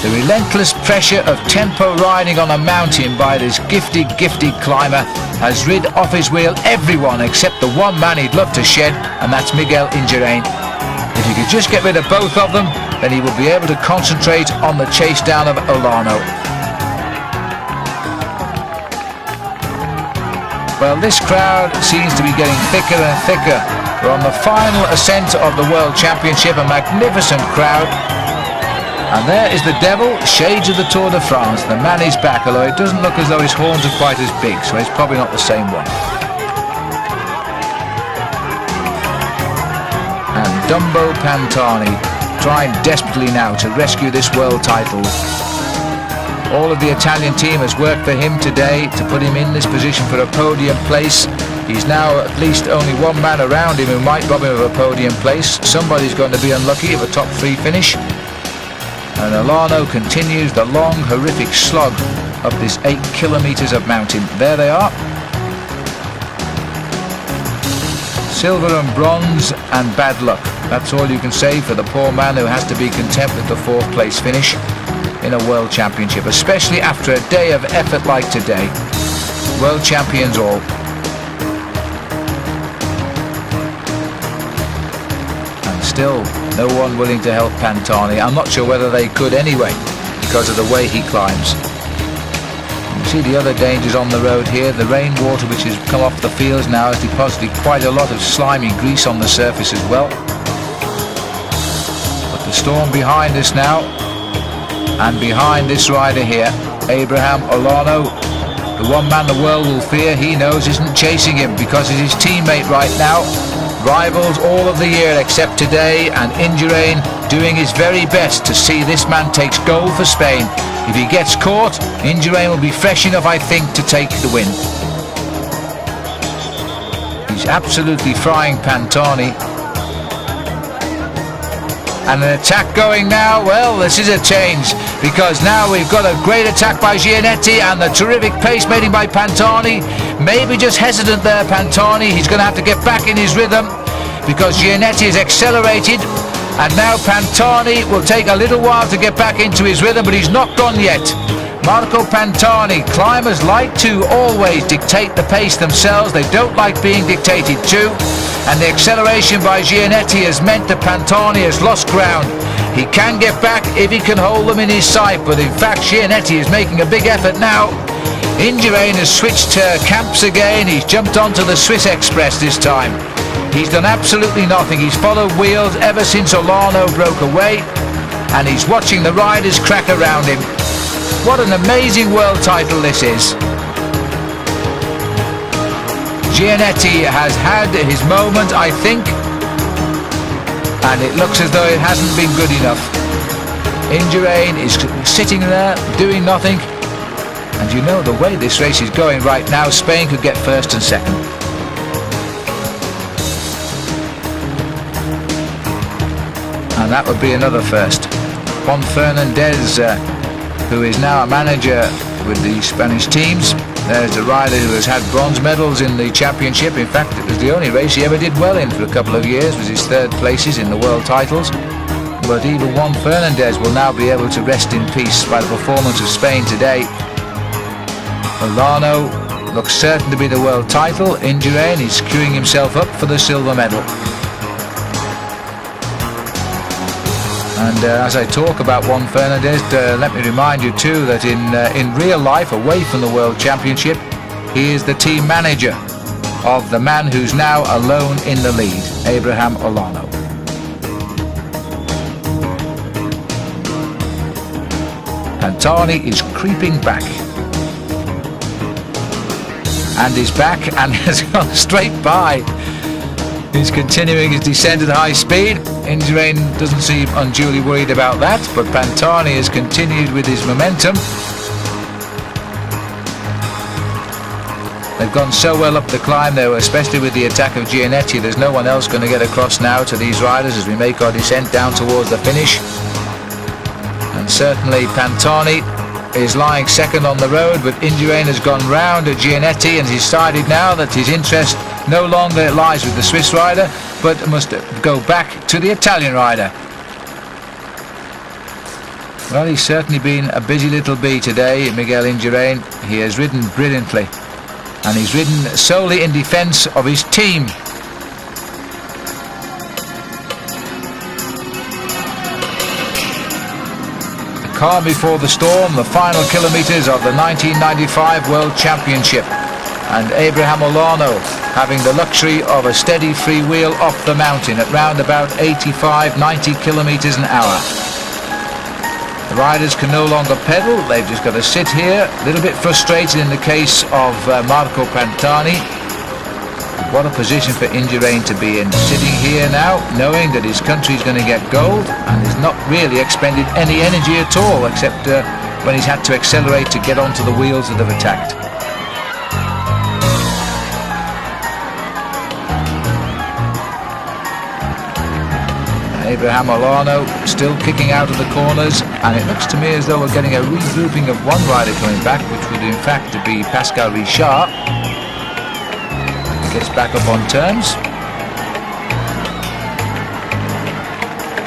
The relentless pressure of tempo riding on a mountain by this gifted climber has rid off his wheel everyone except the one man he'd love to shed, and that's Miguel Indurain. If he could just get rid of both of them, then he will be able to concentrate on the chase down of Olano. Well, this crowd seems to be getting thicker and thicker. We're on the final ascent of the World Championship, a magnificent crowd. And there is the devil, shades of the Tour de France. The man is back, although it doesn't look as though his horns are quite as big, so it's probably not the same one. And Dumbo Pantani trying desperately now to rescue this world title. All of the Italian team has worked for him today to put him in this position for a podium place. He's now at least only one man around him who might rob him of a podium place. Somebody's going to be unlucky of a top 3 finish. And Olano continues the long, horrific slog up this 8 kilometres of mountain. There they are. Silver and bronze and bad luck. That's all you can say for the poor man who has to be content with the 4th place finish. in a World Championship, especially after a day of effort like today. World champions all. And still no one willing to help Pantani. I'm not sure whether they could anyway, because of the way he climbs. You see the other dangers on the road here. The rainwater which has come off the fields now has deposited quite a lot of slimy grease on the surface as well. But the storm behind us now, and behind this rider here, Abraham Olano, the one man the world will fear, he knows, isn't chasing him, because he's his teammate right now. Rivals all of the year except today, and Indurain doing his very best to see this man takes gold for Spain. If he gets caught, Indurain will be fresh enough, I think, to take the win. He's absolutely frying Pantani. And an attack going now. Well, this is a change, because now we've got a great attack by Gianetti and the terrific pace made by Pantani. Maybe just hesitant there, Pantani. He's going to have to get back in his rhythm, because Gianetti is accelerated, and now Pantani will take a little while to get back into his rhythm, but he's not gone yet. Marco Pantani. Climbers like to always dictate the pace themselves. They don't like being dictated to. And the acceleration by Gianetti has meant that Pantani has lost ground. He can get back if he can hold them in his sight, but in fact Gianetti is making a big effort now. Indurain has switched camps again. He's jumped onto the Swiss Express this time. He's done absolutely nothing. He's followed wheels ever since Olano broke away, and he's watching the riders crack around him. What an amazing world title this is. Gianetti has had his moment, I think, and it looks as though it hasn't been good enough. Indurain is sitting there doing nothing, and you know the way this race is going right now, Spain could get first and second. And that would be another first. Juan Fernandez, who is now a manager with the Spanish teams. There's a rider who has had bronze medals in the championship. In fact, it was the only race he ever did well in for a couple of years, was his third places in the world titles. But even Juan Fernandez will now be able to rest in peace by the performance of Spain today. Olano looks certain to be the world title. Indurain is queuing himself up for the silver medal. And as I talk about Juan Fernandez, let me remind you too that in real life, away from the World Championship, he is the team manager of the man who's now alone in the lead, Abraham Olano. Pantani is creeping back. And is back and has gone straight by. He's continuing his descent at high speed. Indurain doesn't seem unduly worried about that, but Pantani has continued with his momentum. They've gone so well up the climb there, especially with the attack of Gianetti. There's no one else going to get across now to these riders as we make our descent down towards the finish. And certainly Pantani is lying second on the road, but Indurain has gone round at Gianetti and he's decided now that his interest no longer lies with the Swiss rider, but must go back to the Italian rider. Well, he's certainly been a busy little bee today, Miguel Indurain. He has ridden brilliantly, and he's ridden solely in defence of his team. The calm before the storm, the final kilometres of the 1995 World Championship, and Abraham Olano having the luxury of a steady free wheel off the mountain at round about 85-90 kilometres an hour. The riders can no longer pedal, they've just got to sit here, a little bit frustrated in the case of Marco Pantani. What a position for Indurain to be in, sitting here now knowing that his country is going to get gold and has not really expended any energy at all, except when he's had to accelerate to get onto the wheels that have attacked. Abraham Olano still kicking out of the corners, and it looks to me as though we're getting a regrouping of one rider coming back, which would in fact be Pascal Richard. He gets back up on terms.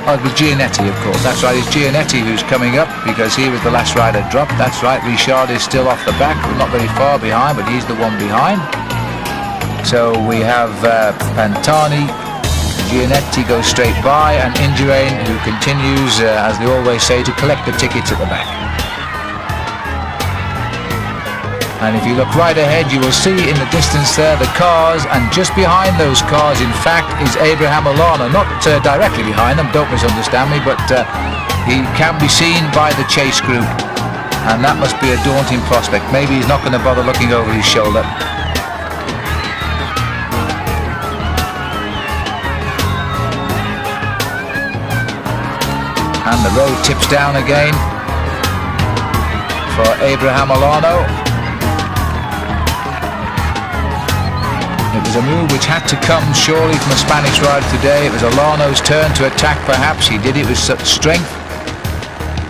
Oh, it was Gianetti, of course. That's right, it's Gianetti who's coming up because he was the last rider dropped. That's right, Richard is still off the back, not very far behind, but he's the one behind. So we have Pantani, Gianetti goes straight by, and Indurain, who continues, as they always say, to collect the tickets at the back. And if you look right ahead, you will see in the distance there the cars, and just behind those cars, in fact, is Abraham Olano. Not directly behind them, don't misunderstand me, but he can be seen by the chase group, and that must be a daunting prospect. Maybe he's not going to bother looking over his shoulder. And the road tips down again for Abraham Olano. It was a move which had to come surely from a Spanish rider today. It was Olano's turn to attack perhaps. He did it with such strength.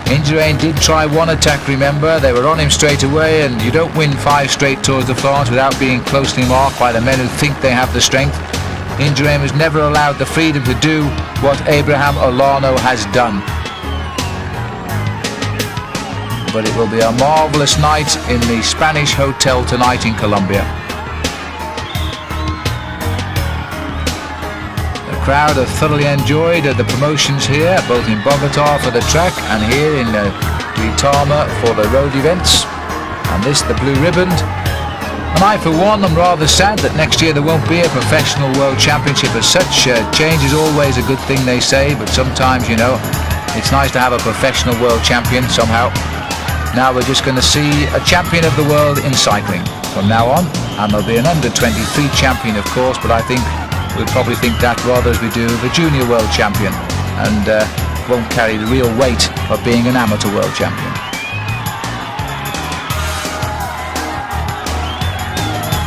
Indurain did try one attack, remember. They were on him straight away, and you don't win 5 straight Tours de France without being closely marked by the men who think they have the strength. Indurain was never allowed the freedom to do what Abraham Olano has done. But it will be a marvellous night in the Spanish hotel tonight in Colombia. The crowd have thoroughly enjoyed the promotions here, both in Bogota for the track and here in Duitama for the road events. And this, the blue ribbon. And I, for one, am rather sad that next year there won't be a professional world championship as such. Change is always a good thing, they say, but sometimes, you know, it's nice to have a professional world champion somehow. Now we're just going to see a champion of the world in cycling from now on, and there'll be an under-23 champion, of course, but I think we'll probably think that rather as we do the junior world champion, and won't carry the real weight of being an amateur world champion.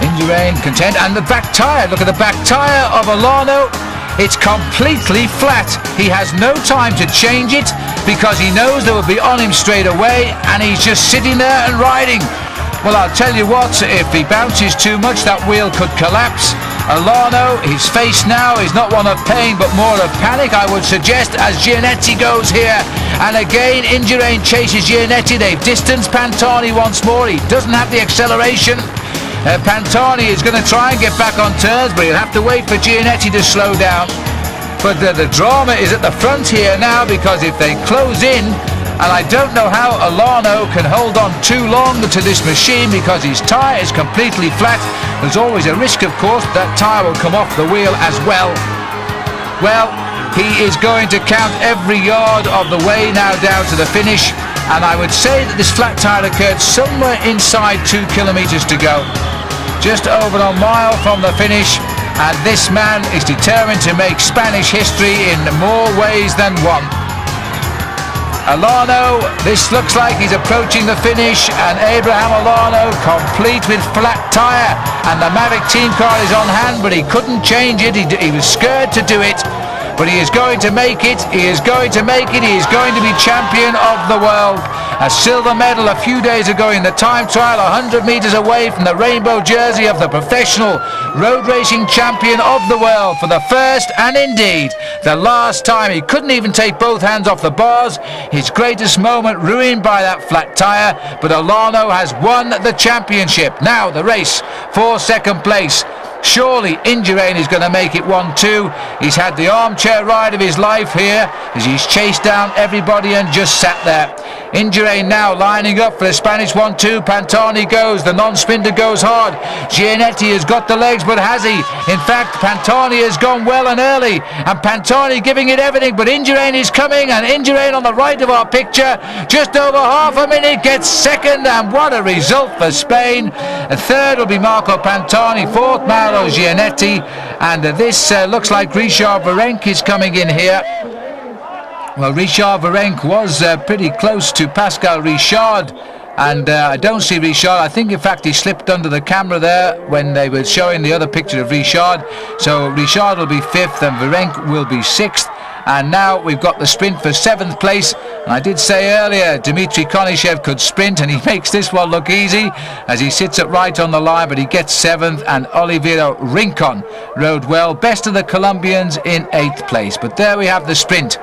Indurain content, and the back tyre, look at the back tyre of Olano. It's completely flat. He has no time to change it because he knows they will be on him straight away, and he's just sitting there and riding. Well, I'll tell you what, if he bounces too much, that wheel could collapse. Olano, his face now is not one of pain but more of panic, I would suggest, as Gianetti goes here. And again, Indurain chases Gianetti. They've distanced Pantani once more. He doesn't have the acceleration. Pantani is going to try and get back on turns, but he'll have to wait for Gianetti to slow down. But the drama is at the front here now, because if they close in, and I don't know how Olano can hold on too long to this machine because his tyre is completely flat. There's always a risk, of course, that tyre will come off the wheel as well. Well, he is going to count every yard of the way now down to the finish, and I would say that this flat tyre occurred somewhere inside 2 kilometres to go. Just over a mile from the finish, and this man is determined to make Spanish history in more ways than one. Olano, this looks like he's approaching the finish, and Abraham Olano complete with flat tyre, and the Mavic team car is on hand, but he couldn't change it. He was scared to do it, but he is going to make it. He is going to make it. He is going to be champion of the world. A silver medal a few days ago in the time trial, 100 metres away from the rainbow jersey of the professional road racing champion of the world for the first and indeed the last time. He couldn't even take both hands off the bars. His greatest moment ruined by that flat tyre, but Olano has won the championship. Now the race for second place. Surely Indurain is going to make it 1-2. He's had the armchair ride of his life here as he's chased down everybody and just sat there. Indurain now lining up for the Spanish 1-2. Pantani goes, the non-sprinter goes hard. Gianetti has got the legs, but has he? In fact, Pantani has gone well and early, and Pantani giving it everything, but Indurain is coming, and Indurain on the right of our picture, just over half a minute, gets second, and what a result for Spain. A third will be Marco Pantani, fourth Mauro Gianetti, and this looks like Richard Virenque is coming in here. Well, Richard Virenque was pretty close to Pascal Richard, and I don't see Richard. I think, in fact, he slipped under the camera there when they were showing the other picture of Richard. So Richard will be fifth and Virenque will be sixth. And now we've got the sprint for seventh place. And I did say earlier, Dmitry Konishev could sprint, and he makes this one look easy as he sits up right on the line, but he gets seventh, and Oliveira Rincon rode well. Best of the Colombians in eighth place. But there we have the sprint.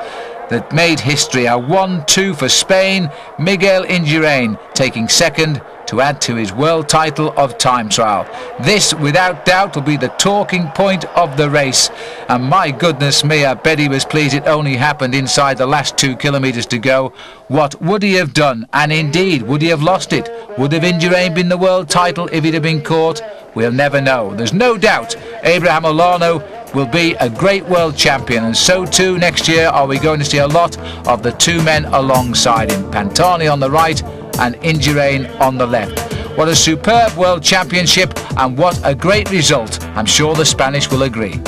that made history. A 1-2 for Spain, Miguel Indurain taking second to add to his world title of time trial. This, without doubt, will be the talking point of the race. And my goodness me, I bet he was pleased it only happened inside the last 2 kilometres to go. What would he have done? And indeed, would he have lost it? Would have Indurain been the world title if he'd have been caught? We'll never know. There's no doubt Abraham Olano will be a great world champion, and so too next year are we going to see a lot of the 2 men alongside him, Pantani on the right and Indurain on the left. What a superb world championship, and what a great result. I'm sure the Spanish will agree.